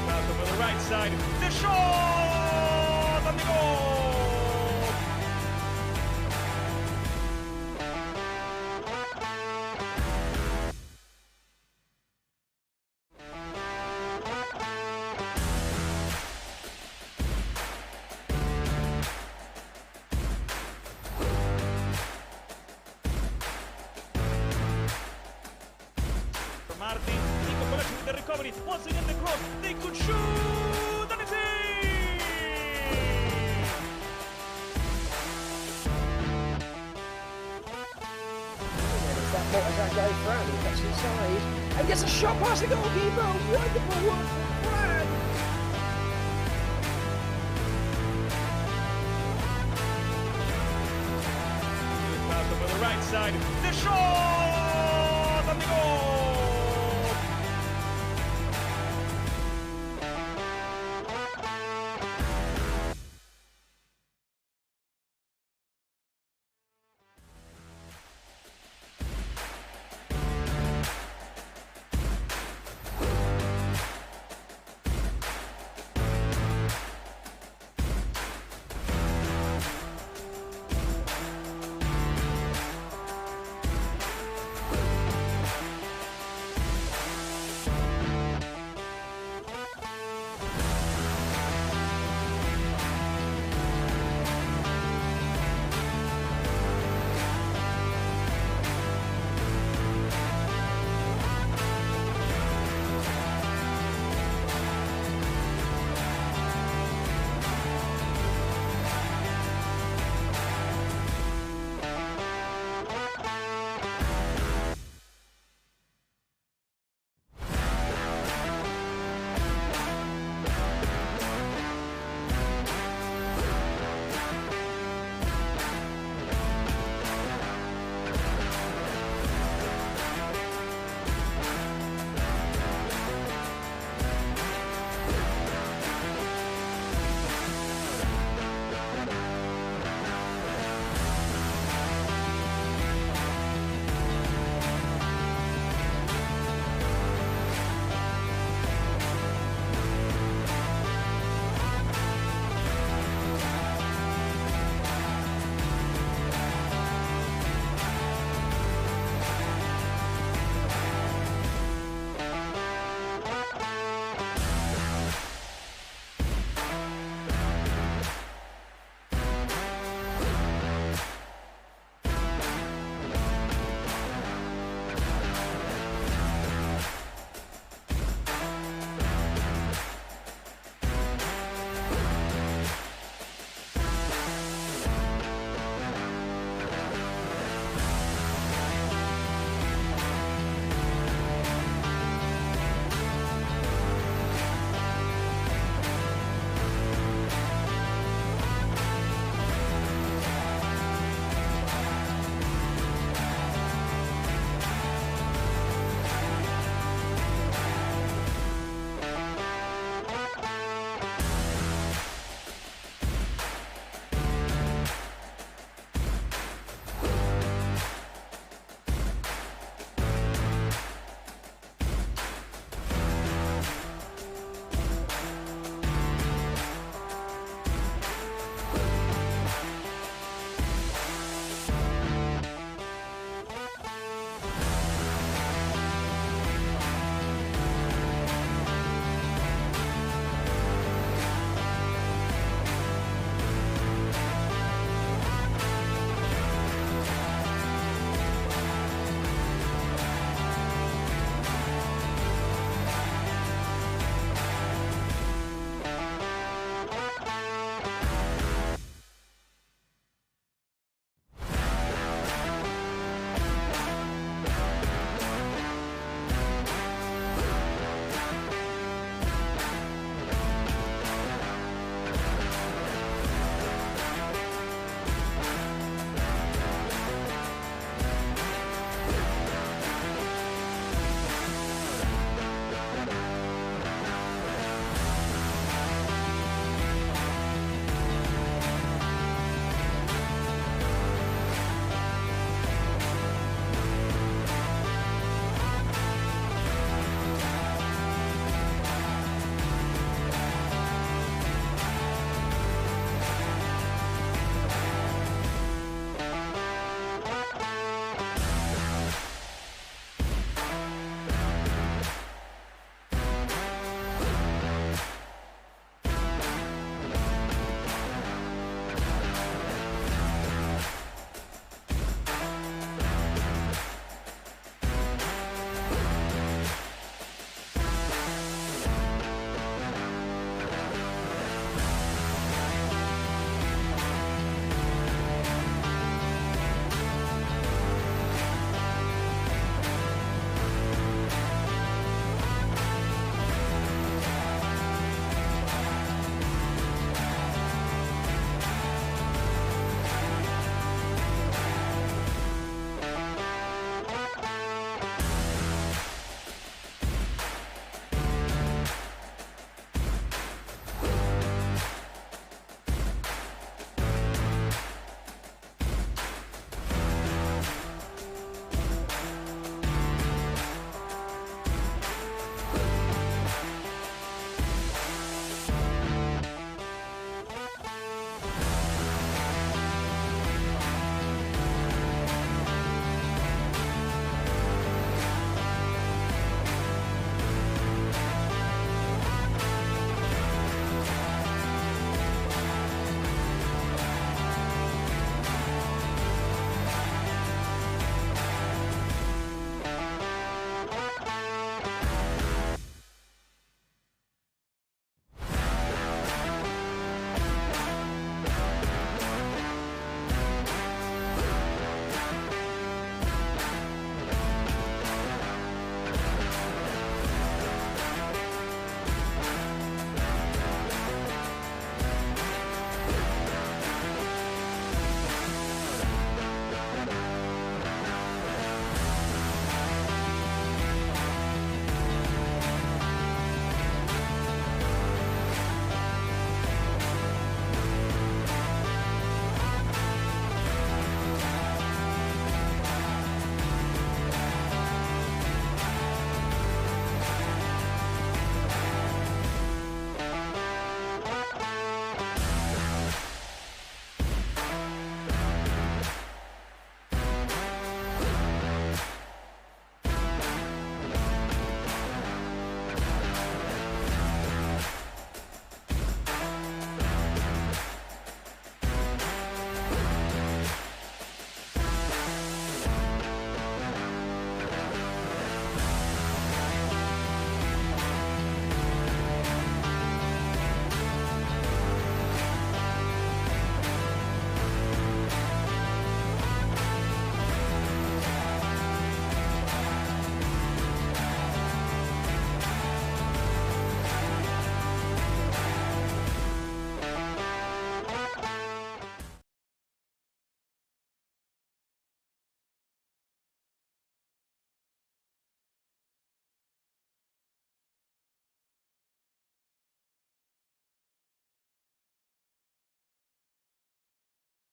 Pass over the right side, the shot, and the goal! Martin, Nico Colasci with the recovery, once again the cross, they could shoot, and it's in! That Montezan goes round, he gets inside, and gets a shot past the goalkeeper. Wonderful work from Brad. side. The shot and the goal.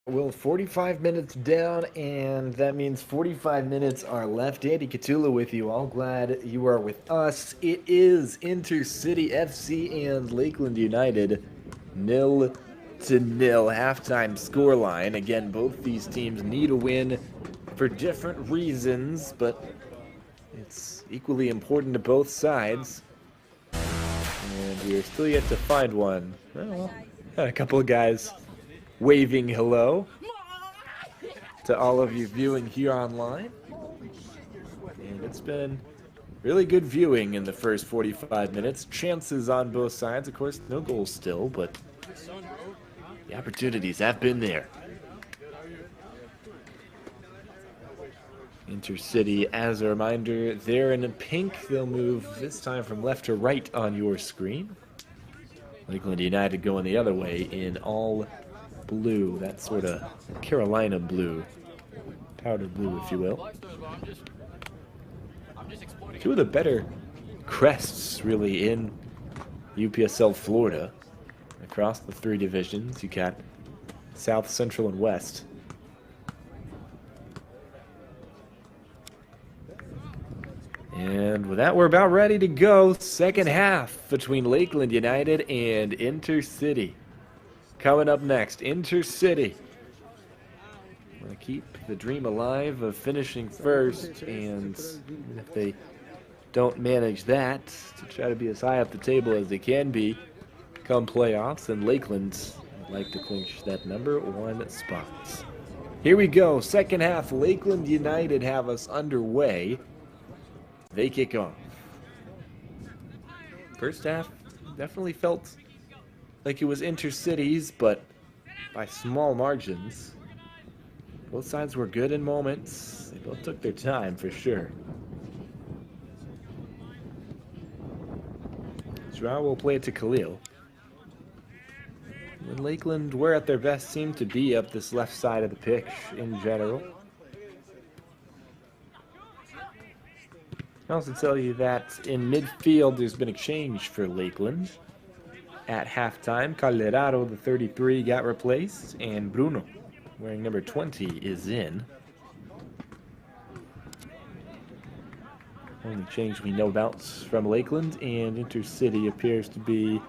Well, 45 minutes down, and that means 45 minutes are left. Andy Catula with you. All glad you are with us. It is Intercity FC and Lakeland United, 0-0 halftime scoreline. Again, both these teams need a win for different reasons, but it's equally important to both sides. And we are still yet to find one. Well, a couple of guys waving hello to all of you viewing here online. And it's been really good viewing in the first 45 minutes. Chances on both sides. Of course, no goals still, but the opportunities have been there. Intercity, as a reminder, they're in pink. They'll move this time from left to right on your screen. Lakeland United going the other way in all blue, that sort of Carolina blue, powder blue, if you will. Two of the better crests, really, in UPSL Florida. Across the three divisions, you got South, Central, and West. And with that, we're about ready to go. Second half between Lakeland United and Intercity. Coming up next, Intercity. Want to keep the dream alive of finishing first, and if they don't manage that, to try to be as high up the table as they can be come playoffs, and Lakeland would like to clinch that #1 spot. Here we go, second half. Lakeland United have us underway. They kick off. First half definitely felt like it was Intercity's, but by small margins. Both sides were good in moments. They both took their time, for sure. Joao will play it to Khalil. When Lakeland were at their best, seemed to be up this left side of the pitch in general. I also tell you that in midfield, there's been a change for Lakeland. At halftime, Calderaro, the 33, got replaced, and Bruno, wearing number 20, is in. Only change we know about from Lakeland, and Intercity appears to be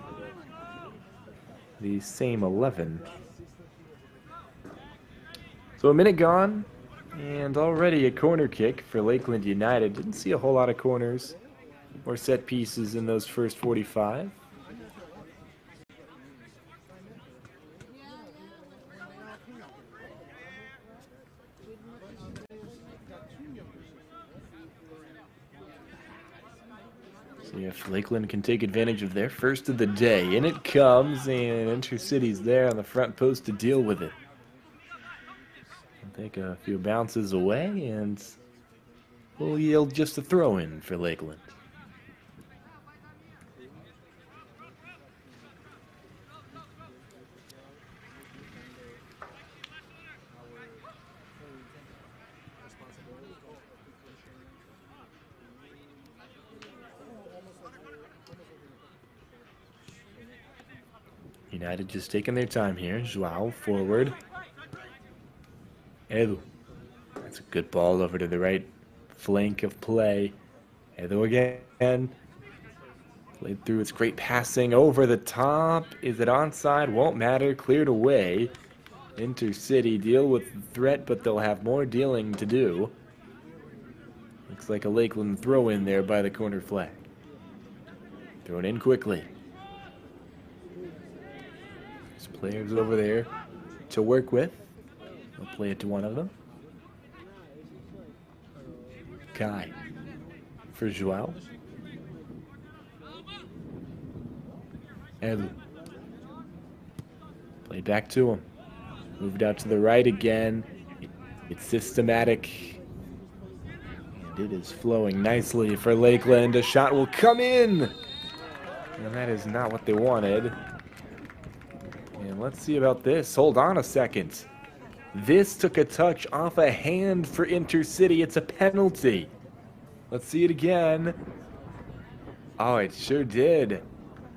the same 11. So a minute gone, and already a corner kick for Lakeland United. Didn't see a whole lot of corners or set pieces in those first 45. See if Lakeland can take advantage of their first of the day. In it comes, and Intercity's there on the front post to deal with it. Take a few bounces away, and we'll yield just a throw-in for Lakeland. United just taking their time here. Joao forward. Edu. That's a good ball over to the right flank of play. Edu again. Played through. It's great passing over the top. Is it onside? Won't matter. Cleared away. Intercity deal with the threat, but they'll have more dealing to do. Looks like a Lakeland throw in there by the corner flag. Thrown in quickly. There's players over there to work with. I'll play it to one of them. Kai for Joao. Edu. Played back to him. Moved out to the right again. It's systematic. And it is flowing nicely for Lakeland. A shot will come in. And that is not what they wanted. And let's see about this. Hold on a second. This took a touch off a hand for Intercity. It's a penalty. Let's see it again. Oh, it sure did.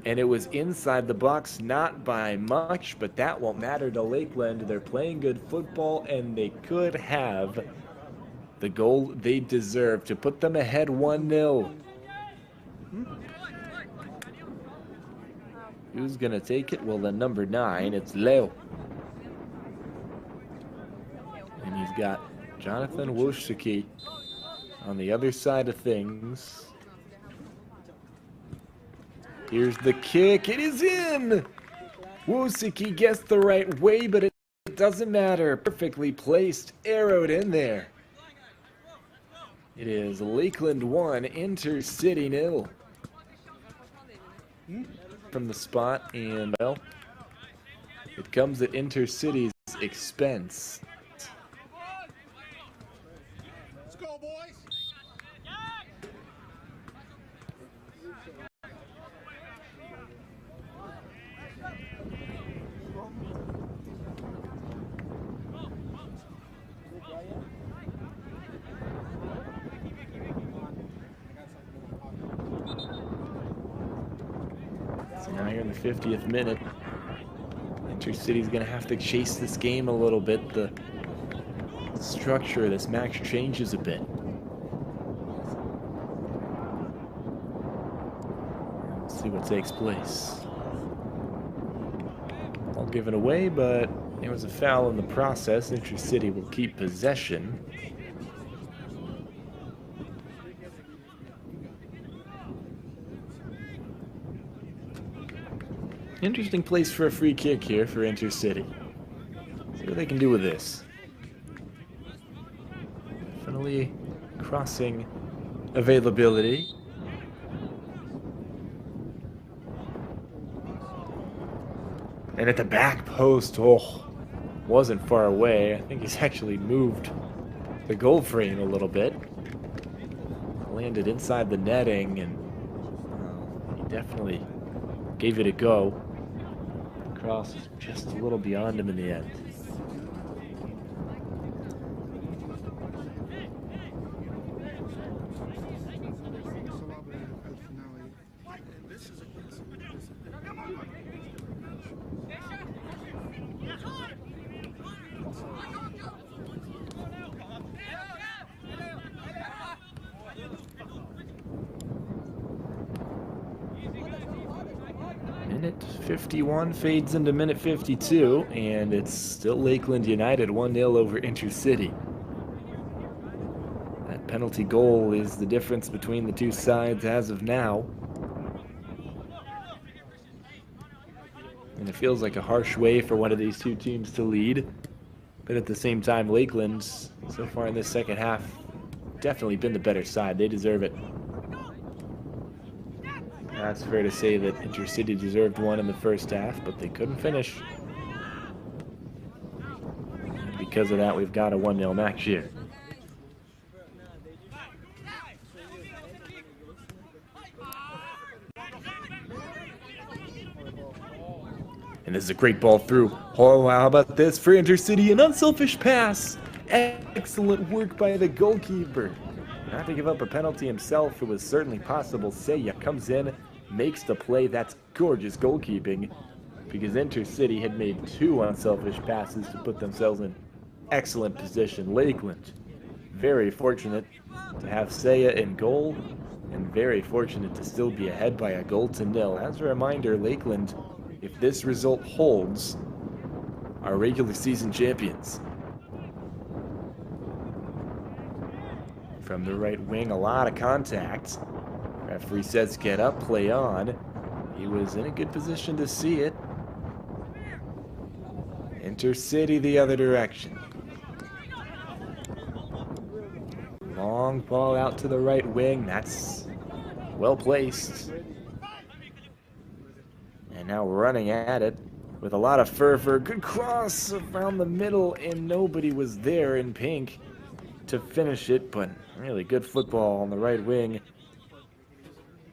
and it was inside the box, not by much, but that won't matter to Lakeland. They're playing good football, and they could have the goal they deserve to put them ahead 1-0. Who's going to take it? Well, the number 9, it's Leo. And he's got Jonathan Wojcicki on the other side of things. Here's the kick. It is in! Wojcicki guessed the right way, but it doesn't matter. Perfectly placed, arrowed in there. It is Lakeland 1, Intercity 0. From the spot, and well, it comes at Intercity's expense. Let's go, boys! So now here in the 50th minute, Intercity's going to have to chase this game a little bit. The structure of this match changes a bit. Let's see what takes place. I'll give it away, but there was a foul in the process. Intercity will keep possession. Interesting place for a free kick here for Intercity. See what they can do with this. Definitely crossing availability. And at the back post, oh, wasn't far away. I think he's actually moved the goal frame a little bit. Landed inside the netting, and he definitely gave it a go. Cross just a little beyond him in the end. Minute 51 fades into minute 52, and it's still Lakeland United 1-0 over Intercity. That penalty goal is the difference between the two sides as of now. And it feels like a harsh way for one of these two teams to lead. But at the same time, Lakeland, so far in this second half, definitely been the better side. They deserve it. That's fair to say that Intercity deserved one in the first half, but they couldn't finish. And because of that, we've got a 1-0 match here. And this is a great ball through. Oh, how about this for Intercity? An unselfish pass. Excellent work by the goalkeeper. Not to give up a penalty himself, it was certainly possible. Seiya comes in, makes the play. That's gorgeous goalkeeping, because Intercity had made two unselfish passes to put themselves in excellent position. Lakeland, very fortunate to have Seiya in goal, and very fortunate to still be ahead by a 0-0. As a reminder, Lakeland, if this result holds, are regular season champions. From the right wing, a lot of contact. Referee says get up, play on. He was in a good position to see it. Intercity the other direction. Long ball out to the right wing. That's well placed. And now running at it with a lot of fervor. Good cross around the middle, and nobody was there in pink to finish it, but really good football on the right wing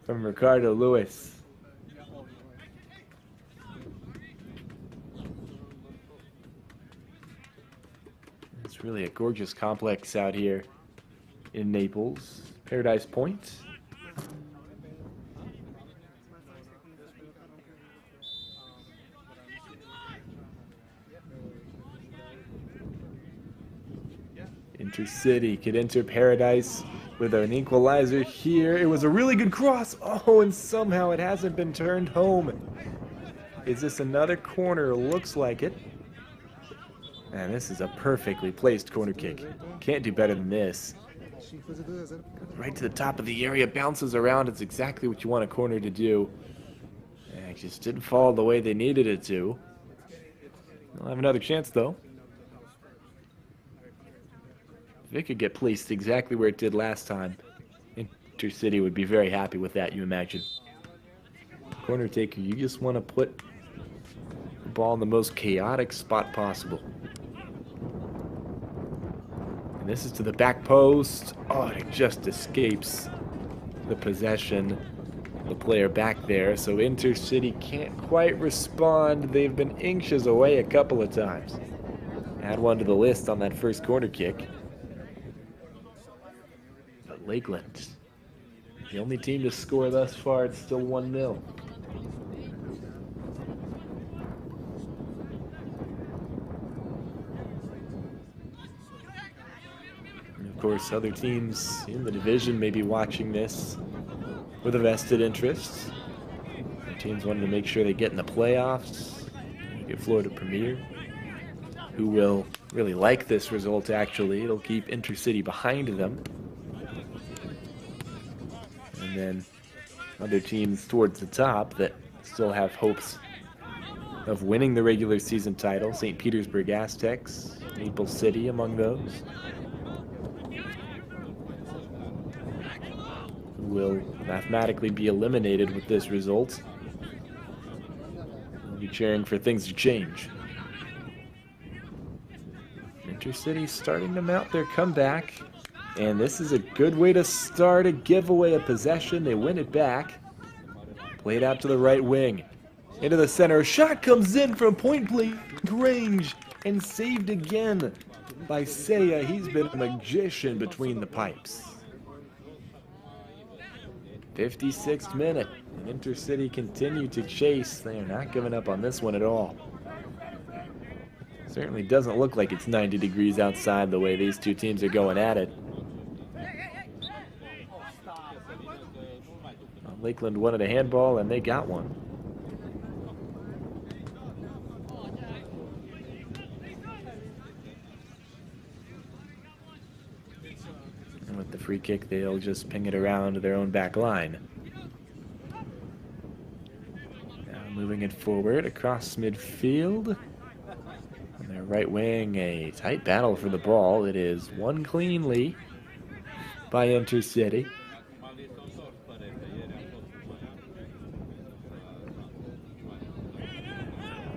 from Ricardo Lewis. It's really a gorgeous complex out here in Naples. Paradise Point. Intercity could enter paradise with an equalizer here. It was a really good cross. Oh, and somehow it hasn't been turned home. Is this another corner? Looks like it. And this is a perfectly placed corner kick. Can't do better than this. Right to the top of the area, bounces around. It's exactly what you want a corner to do. And it just didn't fall the way they needed it to. They'll have another chance, though. If it could get placed exactly where it did last time, Intercity would be very happy with that, you imagine. Corner taker, you just want to put the ball in the most chaotic spot possible. And this is to the back post. Oh, it just escapes the possession. The player back there, so Intercity can't quite respond. They've been inches away a couple of times. Add one to the list on that first corner kick. But Lakeland, the only team to score thus far, it's still 1-0. And of course, other teams in the division may be watching this with a vested interest. Teams wanting to make sure they get in the playoffs, get Florida Premier, who will really like this result, actually. It'll keep Intercity behind them. And then other teams towards the top that still have hopes of winning the regular season title. St. Petersburg Aztecs, Naples City among those. Will mathematically be eliminated with this result. We'll be cheering for things to change. Intercity starting to mount their comeback, and this is a good way to start a giveaway of possession. They win it back. Played out to the right wing. Into the center. A shot comes in from point blank range and saved again by Seiya. He's been a magician between the pipes. 56th minute, and Intercity continue to chase. They are not giving up on this one at all. Certainly doesn't look like it's 90 degrees outside the way these two teams are going at it. Well, Lakeland wanted a handball, and they got one. With the free kick, they'll just ping it around to their own back line. Now moving it forward across midfield. On their right wing, a tight battle for the ball. It is won cleanly by Intercity.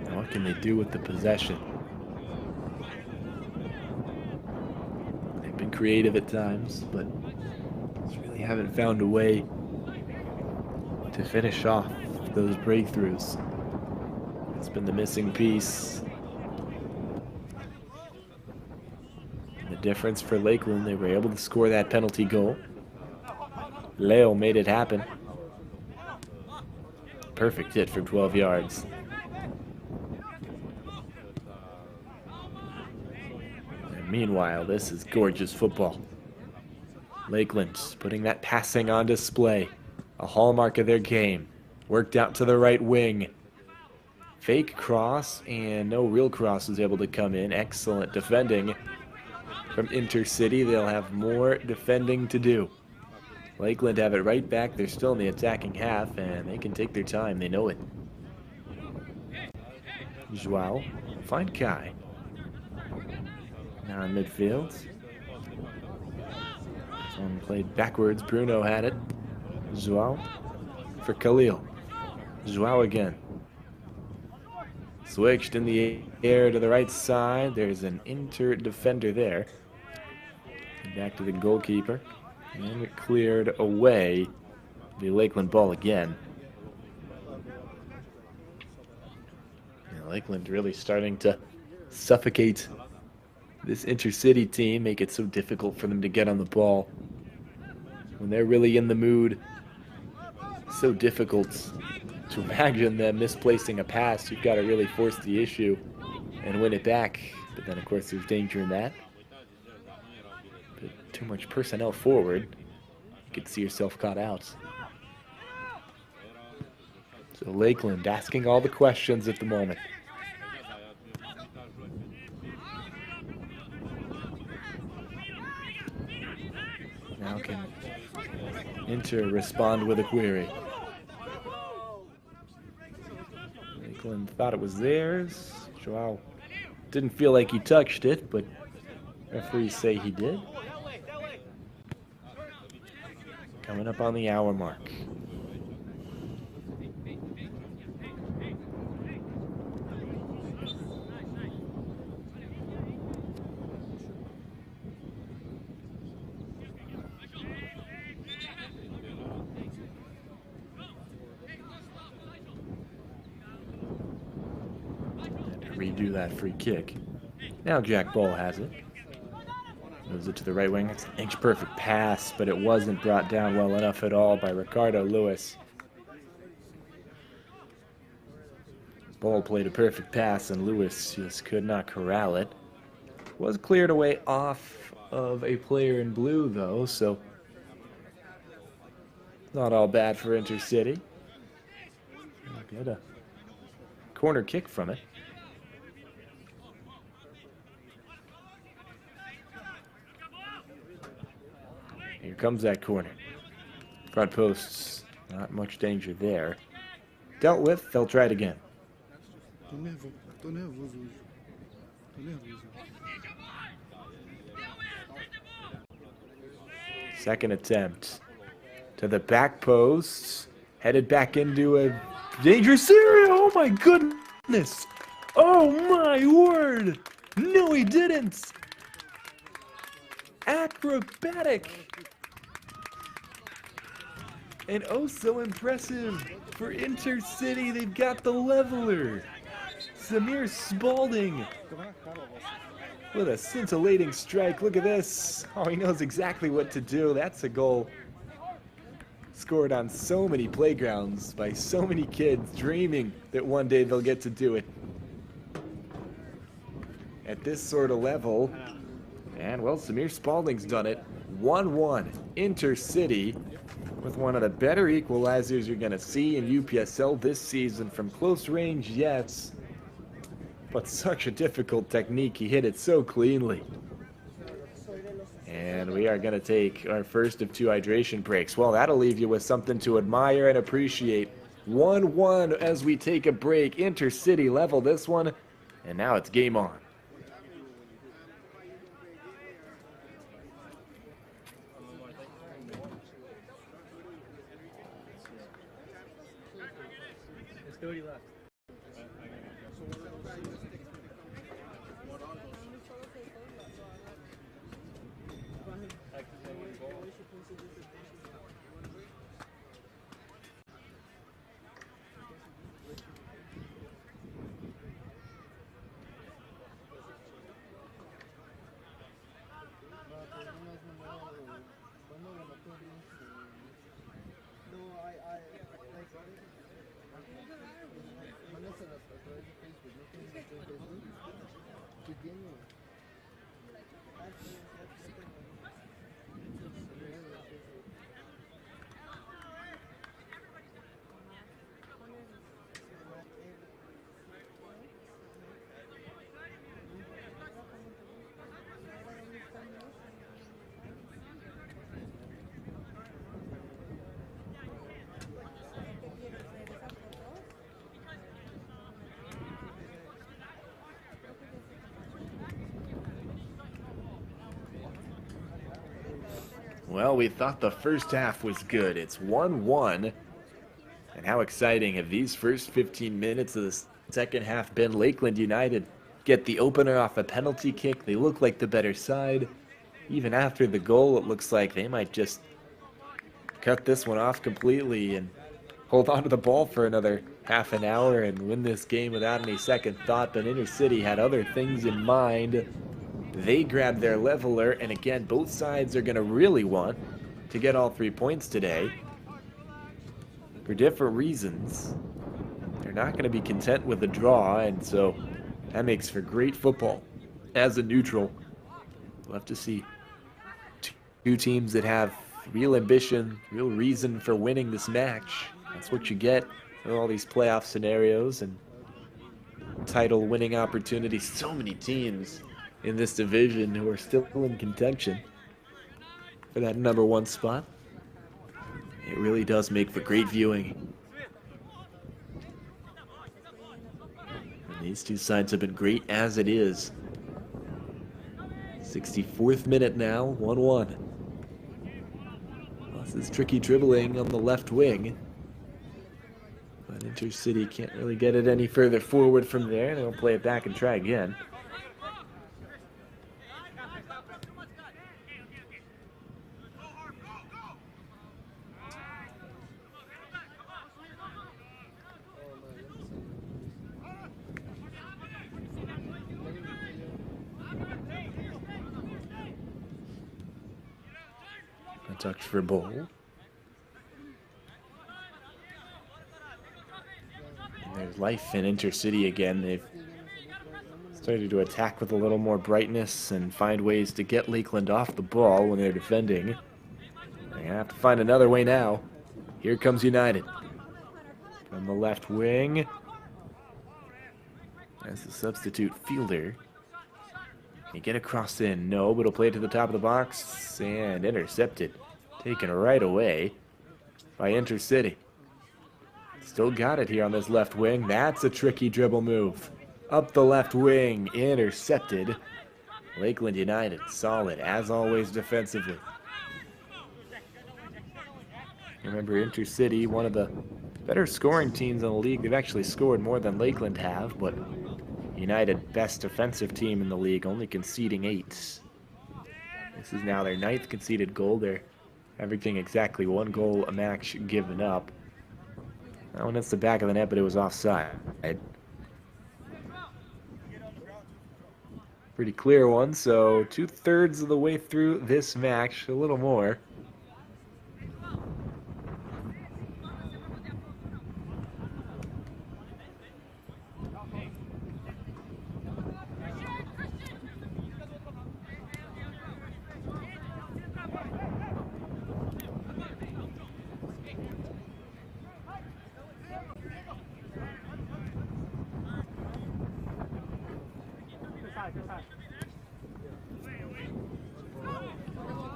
Now what can they do with the possession? Creative at times, but just really haven't found a way to finish off those breakthroughs. It's been the missing piece. And the difference for Lakeland, they were able to score that penalty goal. Leo made it happen. Perfect hit from 12 yards. Meanwhile, this is gorgeous football. Lakeland putting that passing on display. A hallmark of their game. Worked out to the right wing. Fake cross, and no real cross was able to come in. Excellent defending from Intercity. They'll have more defending to do. Lakeland have it right back. They're still in the attacking half, and they can take their time. They know it. Joao, find Kai. Now in midfield. This one played backwards. Bruno had it. Joao for Khalil. Joao again. Switched in the air to the right side. There's an Inter defender there. Back to the goalkeeper. And it cleared away. The Lakeland ball again. Yeah, Lakeland really starting to suffocate this Intercity team, make it so difficult for them to get on the ball. When they're really in the mood, so difficult to imagine them misplacing a pass. You've got to really force the issue and win it back. But then, of course, there's danger in that. too much personnel forward, you could see yourself caught out. So Lakeland asking all the questions at the moment. Now can Inter respond with a query. Lakeland thought it was theirs. Joao didn't feel like he touched it, but referees say he did. Coming up on the hour mark. Redo that free kick. Now Jack Ball has it. Moves it to the right wing. It's an inch-perfect pass, but it wasn't brought down well enough at all by Ricardo Lewis. Ball played a perfect pass, and Lewis just could not corral it. Was cleared away off of a player in blue, though, so not all bad for Intercity. Get a corner kick from it. Here comes that corner. Front posts, not much danger there. Dealt with, they'll try it again. Tô nervoso hoje. Tô nervoso. Second attempt. To the back post. Headed back into a dangerous area. Oh my goodness. Oh my word. No, he didn't. Acrobatic. And oh so impressive for Intercity. They've got the leveler. Samir Spalding with a scintillating strike. Look at this. Oh, he knows exactly what to do. That's a goal scored on so many playgrounds by so many kids dreaming that one day they'll get to do it at this sort of level. And well, Samir Spalding's done it. 1-1 Intercity, with one of the better equalizers you're going to see in UPSL this season from close range, yes. But such a difficult technique. He hit it so cleanly. And we are going to take our first of two hydration breaks. Well, that'll leave you with something to admire and appreciate. 1-1 as we take a break. Intercity level this one, and now it's game on. Well, we thought the first half was good. It's 1-1. And how exciting have these first 15 minutes of the second half been? Lakeland United get the opener off a penalty kick. They look like the better side. Even after the goal, it looks like they might just cut this one off completely and hold on to the ball for another half an hour and win this game without any second thought. But Intercity had other things in mind. They grabbed their leveler, and again, both sides are going to really want to get all 3 points today for different reasons. They're not going to be content with a draw, and so that makes for great football. As a neutral, we'll have to see Two teams that have real ambition, real reason for winning this match. That's what you get with all these playoff scenarios and title winning opportunities. So many teams in this division who are still in contention for that #1 spot. It really does make for great viewing. And these two sides have been great as it is. 64th minute now, 1-1. This is tricky dribbling on the left wing. But Intercity can't really get it any further forward from there. They'll play it back and try again. A touch for Bull. And there's life in Intercity again. They've started to attack with a little more brightness and find ways to get Lakeland off the ball when they're defending. They're going to have to find another way now. Here comes United. From the left wing. As the substitute fielder. Can he get a cross in? No, but he'll play it to the top of the box and intercepted. Taken right away by Intercity. Still got it here on this left wing. That's a tricky dribble move. Up the left wing, intercepted. Lakeland United, solid as always defensively. Remember, Intercity, one of the better scoring teams in the league. They've actually scored more than Lakeland have, but United, best defensive team in the league, only conceding 8. This is now their 9th conceded goal. They're averaging exactly 1 goal a match given up. That one hits the back of the net, but it was offside. Pretty clear one, so 2/3 of the way through this match, a little more.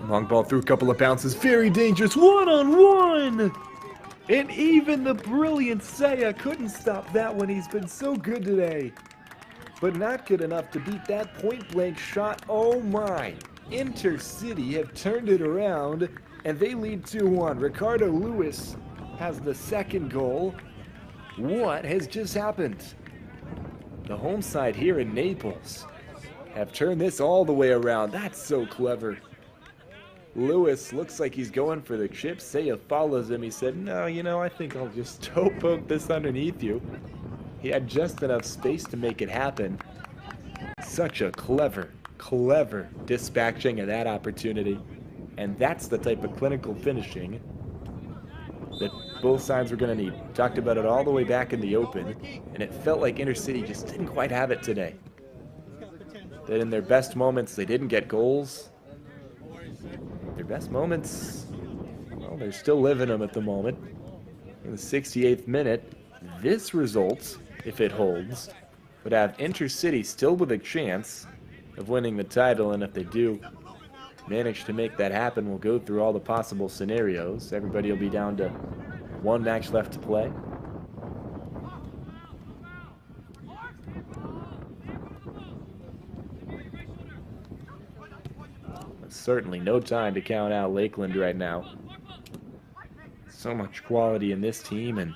Long ball through a couple of bounces. Very dangerous. 1-on-1! And even the brilliant Saya couldn't stop that one. He's been so good today. But not good enough to beat that point-blank shot. Oh my. Intercity have turned it around, and they lead 2-1. Ricardo Lewis has the second goal. What has just happened? The home side here in Naples have turned this all the way around. That's so clever. Lewis looks like he's going for the chip. Saya follows him. He said, no, you know, I think I'll just toe poke this underneath you. He had just enough space to make it happen. Such a clever dispatching of that opportunity. And that's the type of clinical finishing that both sides were going to need. Talked about it all the way back in the open, and it felt like Intercity just didn't quite have it today. That in their best moments, they didn't get goals. Their best moments, well, they're still living them at the moment. In the 68th minute, this result, if it holds, would have Intercity still with a chance of winning the title, and if they do manage to make that happen, we'll go through all the possible scenarios. Everybody will be down to 1 match left to play. Certainly no time to count out Lakeland right now. So much quality in this team, and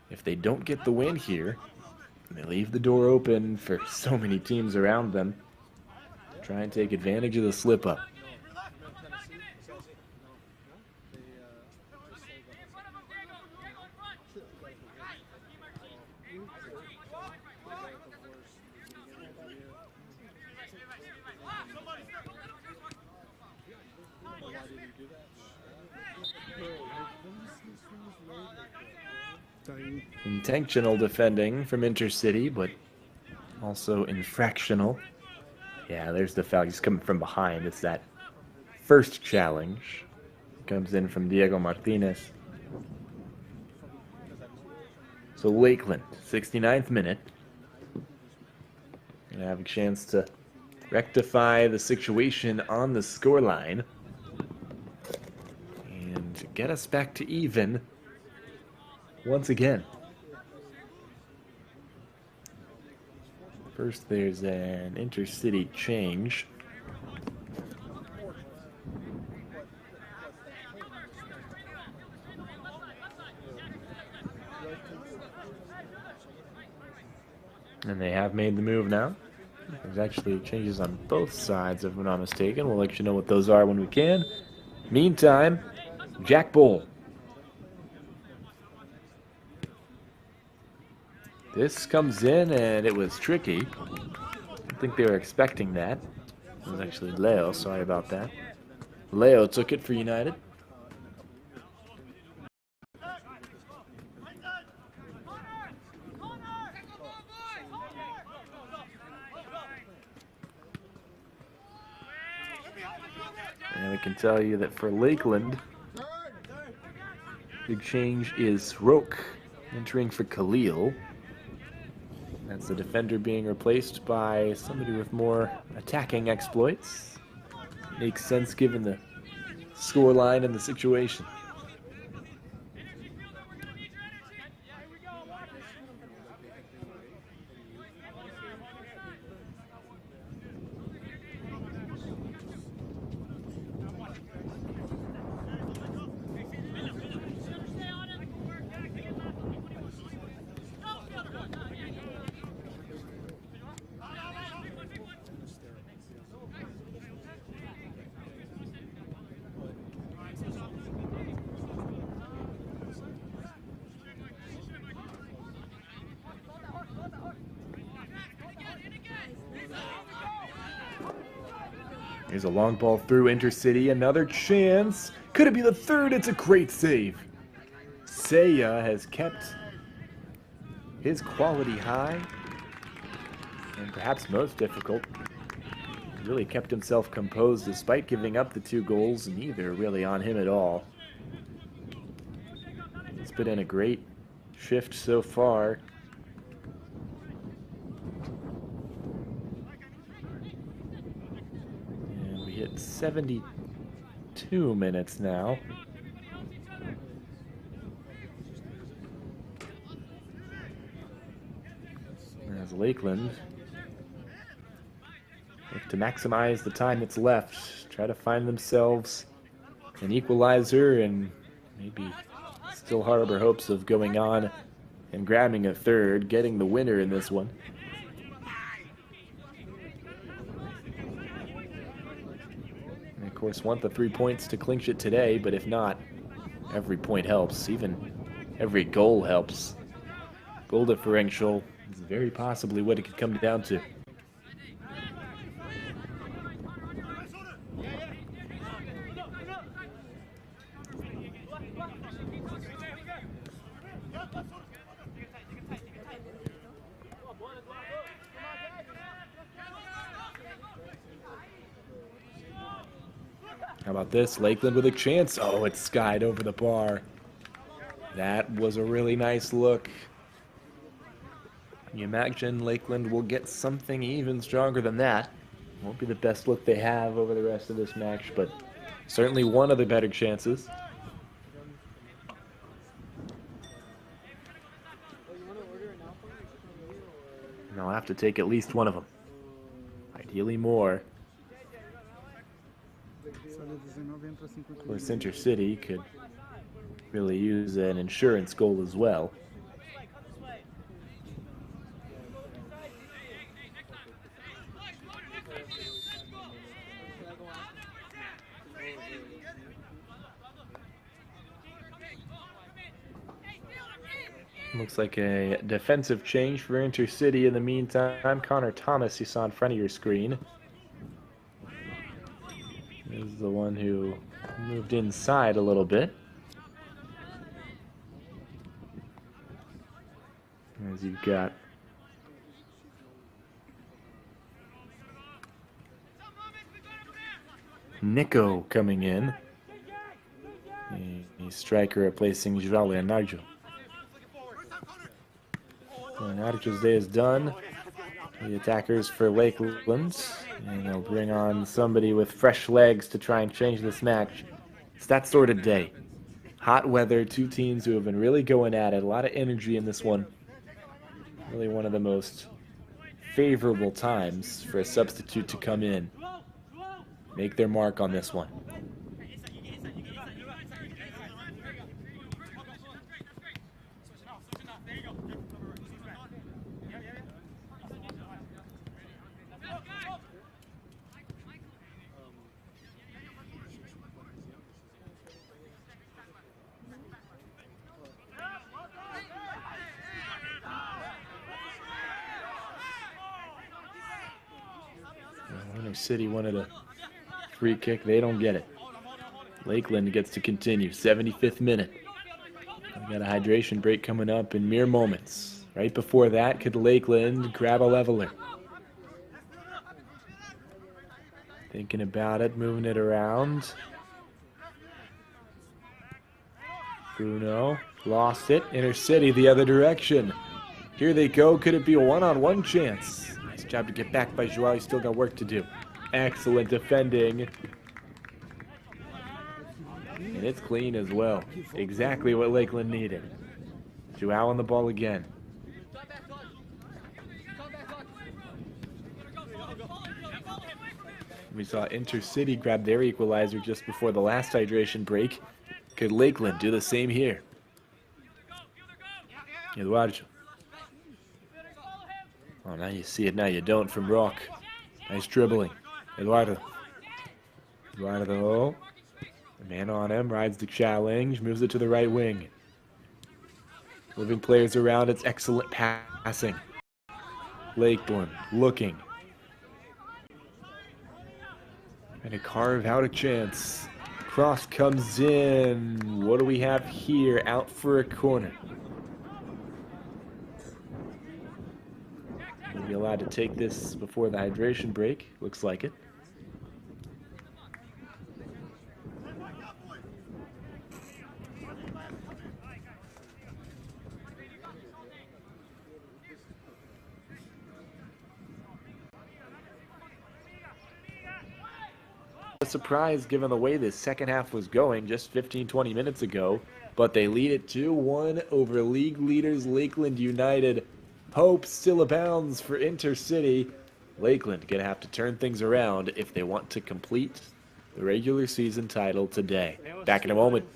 if they don't get the win here, they leave the door open for so many teams around them. Try and take advantage of the slip-up. Intentional defending from Intercity, but also infractional. Yeah, there's the foul. He's coming from behind. It's that first challenge comes in from Diego Martinez. So Lakeland, 69th minute. Gonna have a chance to rectify the situation on the scoreline and get us back to even once again. First, there's an intercity change. And they have made the move now. There's actually changes on both sides, if I'm not mistaken. We'll let you know what those are when we can. Meantime, Jack Bull. This comes in, and it was tricky. I don't think they were expecting that. It was actually Leo, sorry about that. Leo took it for United. And we can tell you that for Lakeland, big change is Roke entering for Khalil. That's the defender being replaced by somebody with more attacking exploits. Makes sense given the scoreline and the situation. Here's a long ball through intercity. Another chance. Could it be the third? It's a great save. Seiya has kept his quality high. And perhaps most difficult, really kept himself composed despite giving up the 2 goals. Neither really on him at all. He's put in a great shift so far. Hit 72 minutes now. As Lakeland look to maximize the time that's left, try to find themselves an equalizer and maybe still harbor hopes of going on and grabbing a third, getting the winner in this one. Of course, want the 3 points to clinch it today, but if not, every point helps. Even every goal helps. Goal differential is very possibly what it could come down to. How about this? Lakeland with a chance. Oh, it skied over the bar. That was a really nice look. You imagine Lakeland will get something even stronger than that. Won't be the best look they have over the rest of this match, but certainly one of the better chances. And I'll have to take at least one of them. Ideally more. Of course, Intercity could really use an insurance goal as well. Looks like a defensive change for Intercity in the meantime. Connor Thomas, you saw in front of your screen, is the one who moved inside a little bit. As you've got Nico coming in. The striker replacing João Leonardo. Leonardo's day is done. The attackers for Lakeland. And they'll bring on somebody with fresh legs to try and change this match. It's that sort of day. Hot weather, two teams who have been really going at it. A lot of energy in this one. Really one of the most favorable times for a substitute to come in. Make their mark on this one. Winter City wanted a free kick. They don't get it. Lakeland gets to continue. 75th minute. We got a hydration break coming up in mere moments. Right before that, could Lakeland grab a leveler? Thinking about it, moving it around. Bruno lost it. Inner City the other direction. Here they go. Could it be a one-on-one chance? Nice job to get back by Joao. He's still got work to do. Excellent defending. And it's clean as well. Exactly what Lakeland needed. Joao on the ball again. We saw Intercity grab their equalizer just before the last hydration break. Could Lakeland do the same here? Eduardo. Oh, now you see it, now you don't from Rock. Nice dribbling. Eduardo. Eduardo. A man on him, rides the challenge, moves it to the right wing. Moving players around, it's excellent passing. Lakeland looking. Trying to carve out a chance. Cross comes in. What do we have here? Out for a corner. We'll be allowed to take this before the hydration break. Looks like it. A surprise given the way this second half was going just 15-20 minutes ago, but they lead it 2-1 over league leaders Lakeland United. Hope still abounds for Intercity. Lakeland gonna have to turn things around if they want to complete the regular season title today. Back in a moment.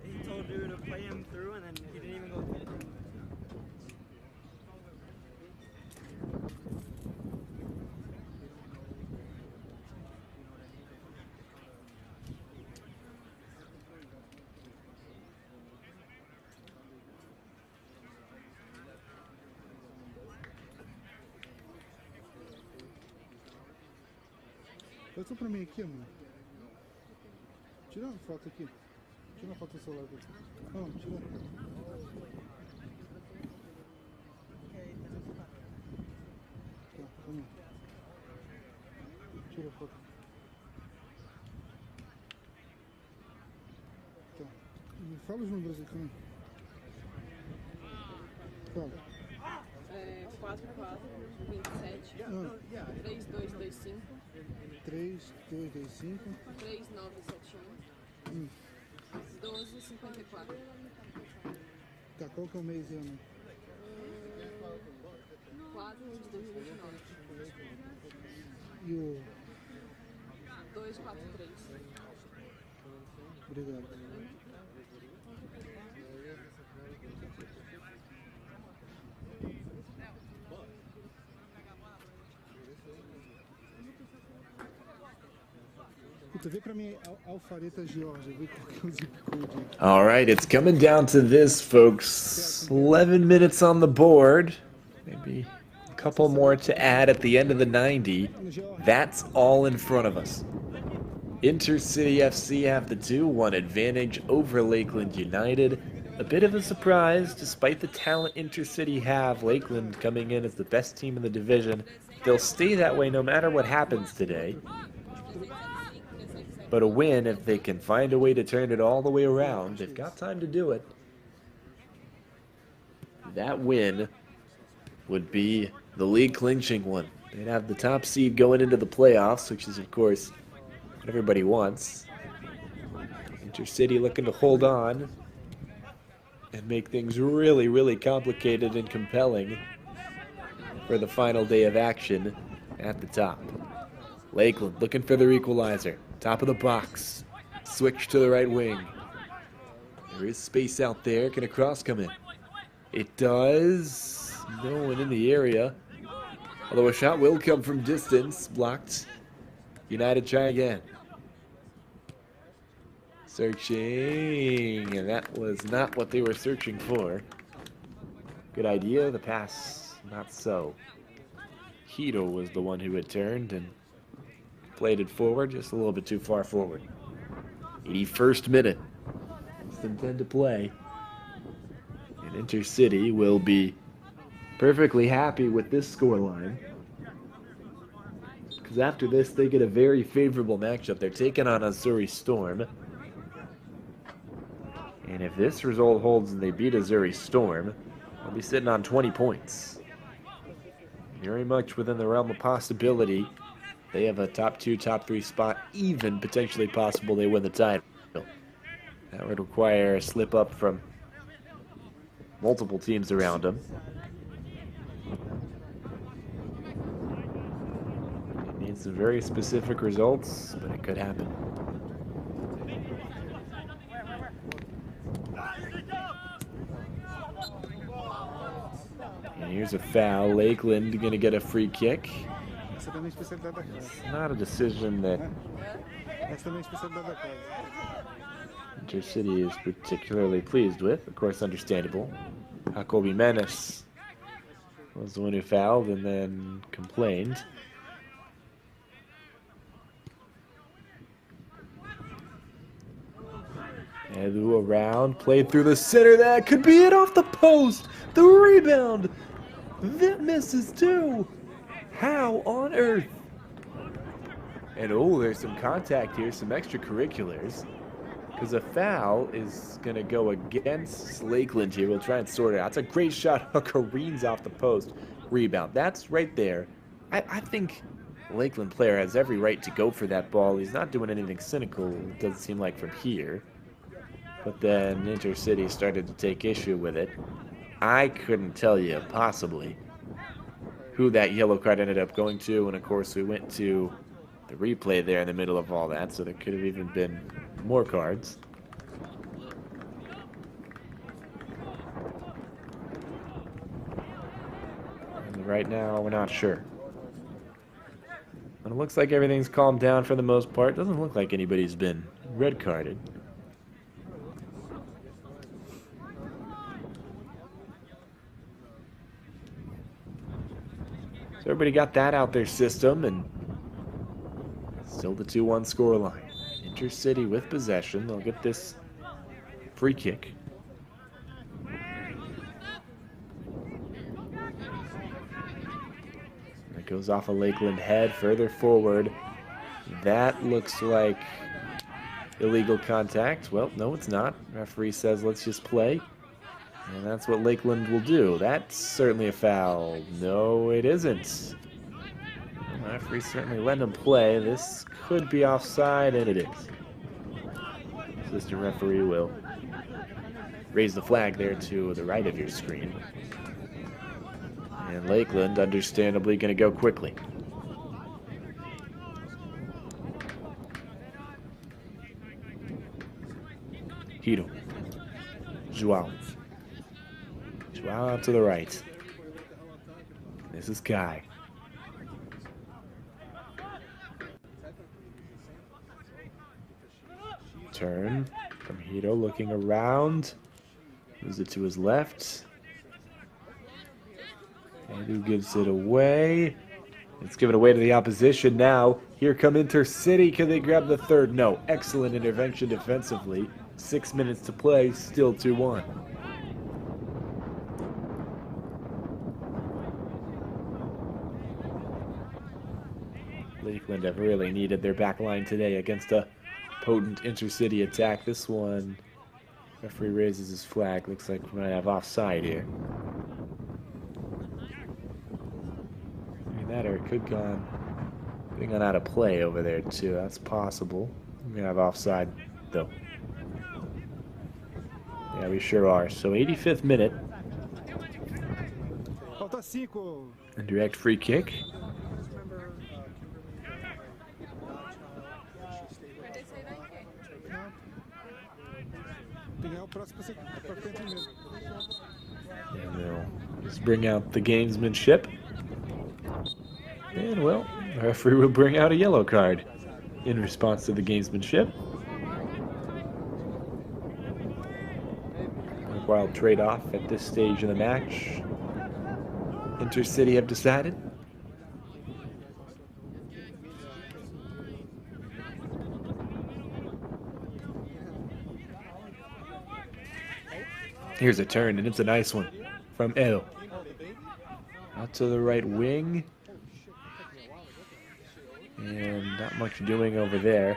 He told you to play him through, and then he didn't even go get it. Passa pra mim aqui, mano. Tira uma foto aqui. Tira uma foto do celular aqui. Não, tira. Tá, toma. Tira a foto. Tá. Me fala os números aqui, né? Fala. 27 3225 3225 3971 1254. Tá, qual que é o mês e ano? 4 de 2029 E o... 243. Obrigado. Puta, vê pra mim Alpharetta, Georgia. Vê qual que é o zip code aí. All right, it's coming down to this, folks. 11 minutes on the board. Maybe a couple more to add at the end of the 90. That's all in front of us. Intercity FC have the 2-1 advantage over Lakeland United. A bit of a surprise, despite the talent Intercity have. Lakeland coming in as the best team in the division. They'll stay that way no matter what happens today. But a win, if they can find a way to turn it all the way around, they've got time to do it. That win would be the league clinching one. They'd have the top seed going into the playoffs, which is, of course, what everybody wants. Intercity looking to hold on and make things really, really complicated and compelling for the final day of action at the top. Lakeland looking for their equalizer. Top of the box. Switch to the right wing. There is space out there. Can a cross come in? It does. No one in the area. Although a shot will come from distance. Blocked. United try again. Searching. And that was not what they were searching for. Good idea. The pass, not so. Hito was the one who had turned and played it forward, just a little bit too far forward. 81st minute. Less than 10 to play. And Intercity will be perfectly happy with this scoreline, because after this they get a very favorable matchup. They're taking on Azuri Storm. And if this result holds and they beat Azuri Storm, they'll be sitting on 20 points. Very much within the realm of possibility. They have a top 2, top 3 spot, even potentially possible they win the title. That would require a slip up from multiple teams around them. It needs some very specific results, but it could happen. And here's a foul. Lakeland going to get a free kick. Essa também é especialidade da casa. Not a decision that Essa também é especialidade da casa. Intercity is particularly pleased with. Of course, understandable. Jacoby Menes was the one who fouled and then complained. Edu around, played through the center. That could be it, off the post. The rebound. That misses too. How on earth? And oh, there's some contact here, some extracurriculars. Because a foul is going to go against Lakeland here. We'll try and sort it out. It's a great shot. Careens off the post. Rebound. That's right there. I think Lakeland player has every right to go for that ball. He's not doing anything cynical, it doesn't seem like, from here. But then Intercity started to take issue with it. I couldn't tell you, possibly, who that yellow card ended up going to. And, of course, we went to the replay there in the middle of all that, so there could have even been more cards. And right now, we're not sure. But it looks like everything's calmed down for the most part. Doesn't look like anybody's been red carded. So everybody got that out their system, and still the 2-1 scoreline. Intercity with possession. They'll get this free kick. It goes off a Lakeland head further forward. That looks like illegal contact. Well, no, it's not. Referee says let's just play. And that's what Lakeland will do. That's certainly a foul. No, it isn't. The referee certainly let him play. This could be offside, and it is. Assistant referee will raise the flag there to the right of your screen. And Lakeland, understandably, going to go quickly. Hito. Joao. Joao out to the right. This is Kai. turn from Hito, looking around. Moves it to his left. Edu gives it away. It's given away to the opposition now. Here come Intercity. Can they grab the third? No. Excellent intervention defensively. 6 minutes to play. Still 2-1. Lakeland have really needed their back line today against a potent Intercity attack. This one, referee raises his flag. Looks like we might have offside here. That or it could gone out of play over there too. That's possible. We have offside though. Yeah, we sure are. So 85th minute. A direct free kick. And they'll just bring out the gamesmanship. And, well, the referee will bring out a yellow card in response to the gamesmanship. A wild trade-off at this stage of the match. Intercity have decided. Here's a turn, and it's a nice one from El. Out to the right wing. And not much doing over there.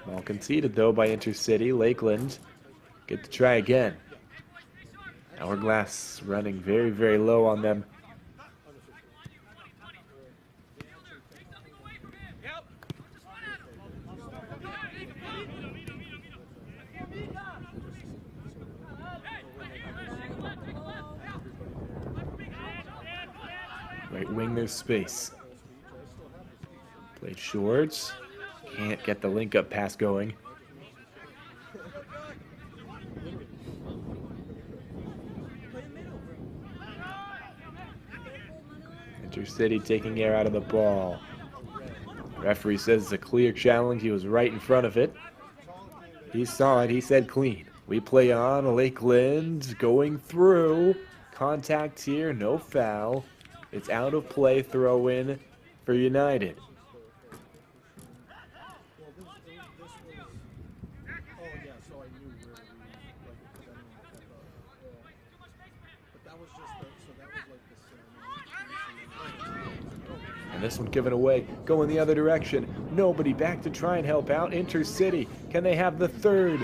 Ball conceded though by Intercity. Lakeland get to try again. Hourglass running very, very low on them. Right wing, there's space. Played short. Can't get the link-up pass going. Intercity taking air out of the ball. Referee says it's a clear challenge. He was right in front of it. He saw it. He said clean. We play on. Lakeland going through. Contact here. No foul. It's out of play, throw in for United. And this one given away, going the other direction. Nobody back to try and help out. Intercity, can they have the third?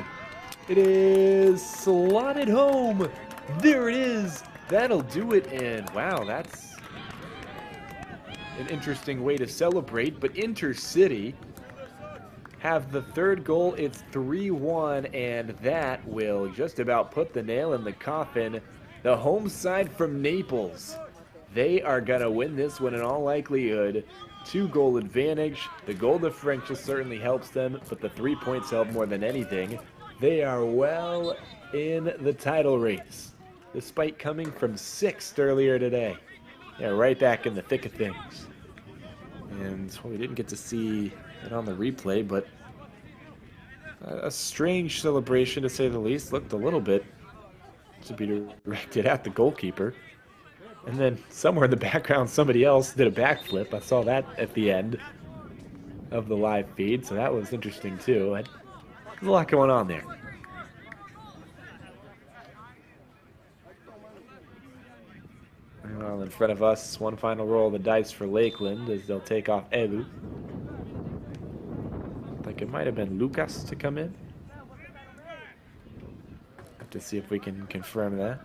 It is slotted home. There it is. That'll do it. And wow, that's an interesting way to celebrate, but Intercity have the third goal. It's 3-1, and that will just about put the nail in the coffin. The home side from Naples, they are going to win this one in all likelihood. 2-goal advantage. The goal differential certainly helps them, but the 3 points help more than anything. They are well in the title race, despite coming from 6th earlier today. Yeah, right back in the thick of things. And well, we didn't get to see it on the replay, but a strange celebration to say the least. Looked a little bit to be directed at the goalkeeper. And then somewhere in the background, somebody else did a backflip. I saw that at the end of the live feed, so that was interesting too. There's a lot going on there. Well, in front of us, one final roll of the dice for Lakeland as they'll take off Edu. I think it might have been Lucas to come in. Have to see if we can confirm that.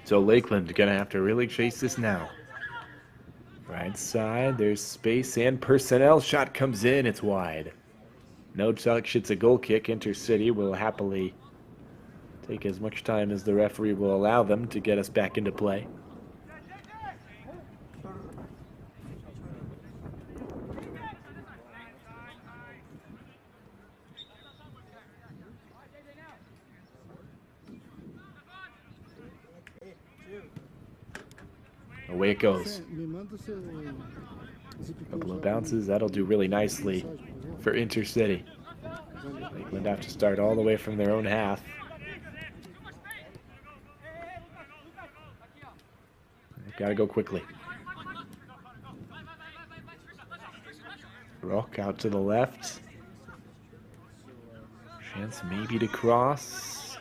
So Lakeland gonna have to really chase this now. Right side, there's space and personnel. Shot comes in, it's wide. No touch, it's a goal kick. Intercity will happily take as much time as the referee will allow them to get us back into play. Away it goes. Me manda seu Couple of bounces, that'll do really nicely for Intercity. Lakeland have to start all the way from their own half. They've got to go quickly. Rock out to the left. Chance maybe to cross.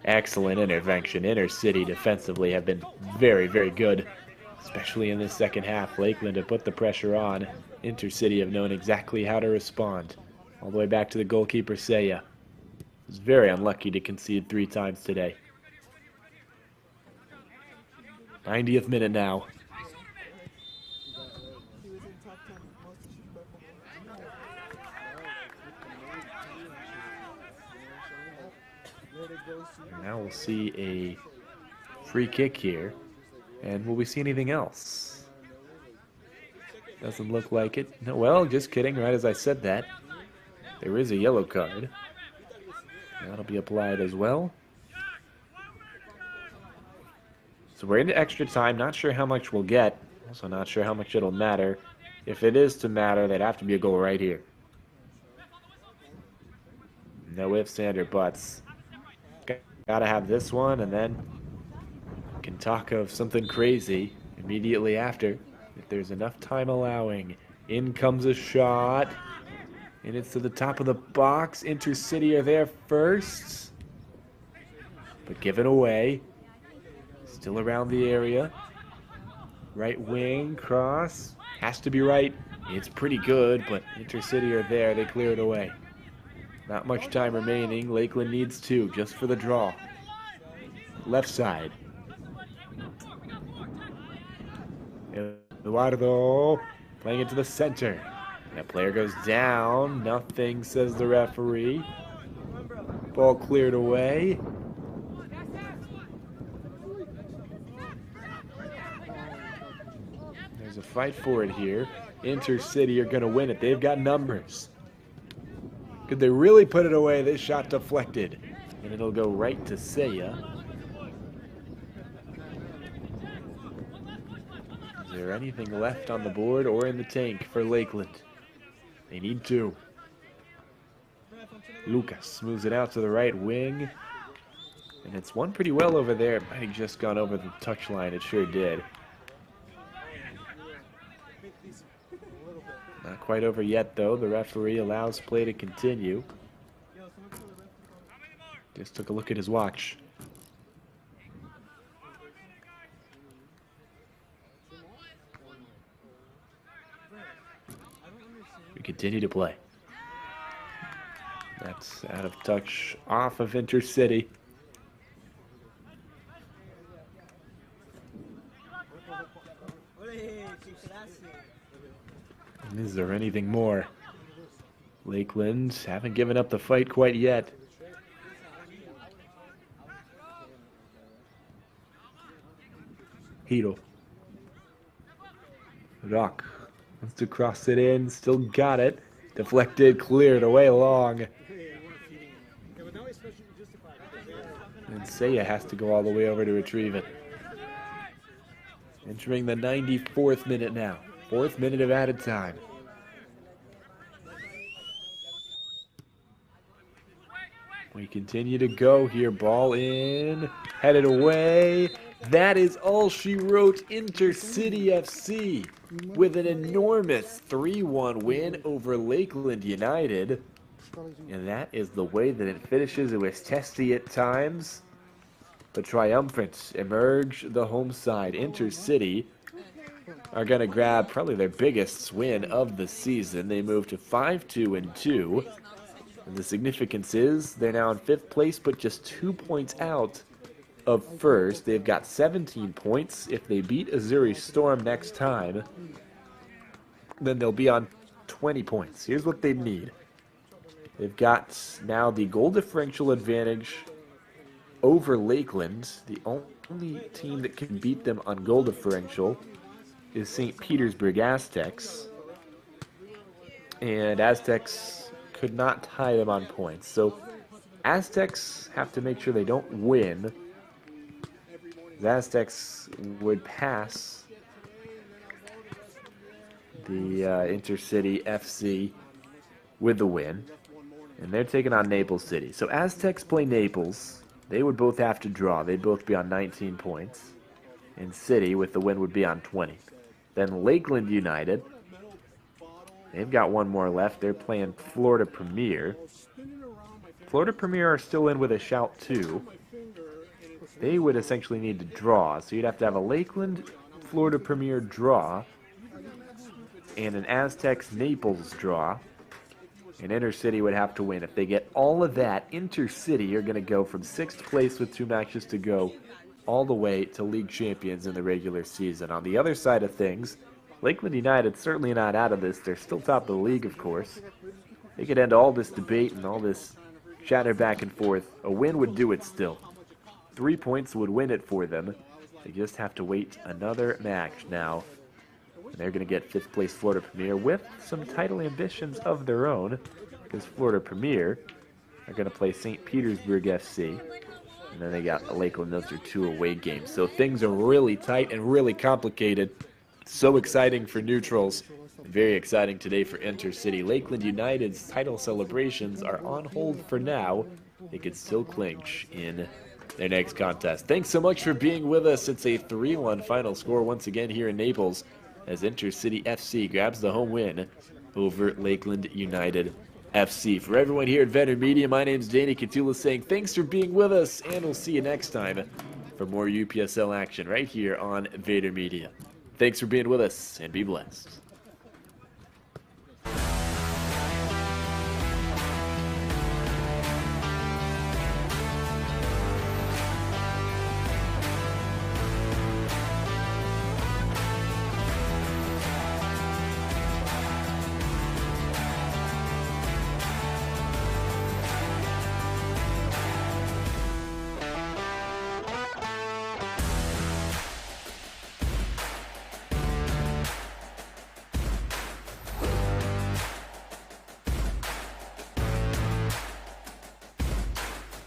Excellent intervention. Intercity defensively have been very, very good, especially in this second half. Lakeland have put the pressure on. Intercity have known exactly how to respond. All the way back to the goalkeeper, Seiya. Was very unlucky to concede 3 times today. 90th minute now. Now we'll see a free kick here. And will we see anything else? Doesn't look like it. No, well, just kidding. Right as I said that, there is a yellow card. That'll be applied as well. So we're into extra time. Not sure how much we'll get. Also not sure how much it'll matter. If it is to matter, there'd have to be a goal right here. No ifs, and or buts. Gotta have this one, and then can talk of something crazy immediately after, if there's enough time allowing. In comes a shot, and it's to the top of the box. Intercity are there first, but given away. Still around the area. Right wing, cross, has to be right. It's pretty good, but Intercity are there. They clear it away. Not much time remaining. Lakeland needs 2 just for the draw. Left side. Eduardo playing it to the center. That player goes down. Nothing, says the referee. Ball cleared away. There's a fight for it here. Intercity are going to win it. They've got numbers. Could they really put it away? This shot deflected. And it'll go right to Seiya. Is there anything left on the board or in the tank for Lakeland? They need 2. Lucas moves it out to the right wing. And it's won pretty well over there. It might have just gone over the touchline. It sure did. Not quite over yet, though. The referee allows play to continue. Just took a look at his watch. We continue to play. That's out of touch, off of Intercity. Is there anything more? Lakeland haven't given up the fight quite yet. Hiro. Rock wants to cross it in, still got it. Deflected, cleared away long. And Seiya has to go all the way over to retrieve it. Entering the 94th minute now. 4th minute of added time. We continue to go here. Ball in. Headed away. That is all she wrote. Intercity FC with an enormous 3-1 win over Lakeland United. And that is the way that it finishes. It was testy at times, but triumphant emerge the home side. Intercity are going to grab probably their biggest win of the season. They move to 5-2-2. And the significance is they're now in 5th place, but just 2 points out of first. They've got 17 points. If they beat Azuri Storm next time, then they'll be on 20 points. Here's what they need. They've got now the goal differential advantage over Lakeland. The only team that can beat them on goal differential is St. Petersburg Aztecs. And Aztecs could not tie them on points. So Aztecs have to make sure they don't win. The Aztecs would pass the Intercity FC with the win. And they're taking on Naples City. So Aztecs play Naples. They would both have to draw. They'd both be on 19 points. And City, with the win, would be on 20. Then Lakeland United. They've got one more left. They're playing Florida Premier. Florida Premier are still in with a shout, too. They would essentially need to draw. So you'd have to have a Lakeland Florida Premier draw and an Aztecs Naples draw. And Intercity would have to win. If they get all of that, Intercity are going to go from 6th place with 2 matches to go all the way to league champions in the regular season. On the other side of things, Lakeland United certainly not out of this. They're still top of the league, of course. They could end all this debate and all this chatter back and forth. A win would do it still. 3 points would win it for them. They just have to wait another match now. And they're going to get 5th place Florida Premier with some title ambitions of their own, because Florida Premier are going to play St. Petersburg FC. And then they got Lakeland. Those are 2 away games. So things are really tight and really complicated. So exciting for neutrals. Very exciting today for Intercity. Lakeland United's title celebrations are on hold for now. They could still clinch in their next contest. Thanks so much for being with us. It's a 3-1 final score once again here in Naples, as Intercity FC grabs the home win over Lakeland United FC. For everyone here at Veteran Media, my name is Danny Catula saying thanks for being with us, and we'll see you next time for more UPSL action right here on Vader Media. Thanks for being with us, and be blessed.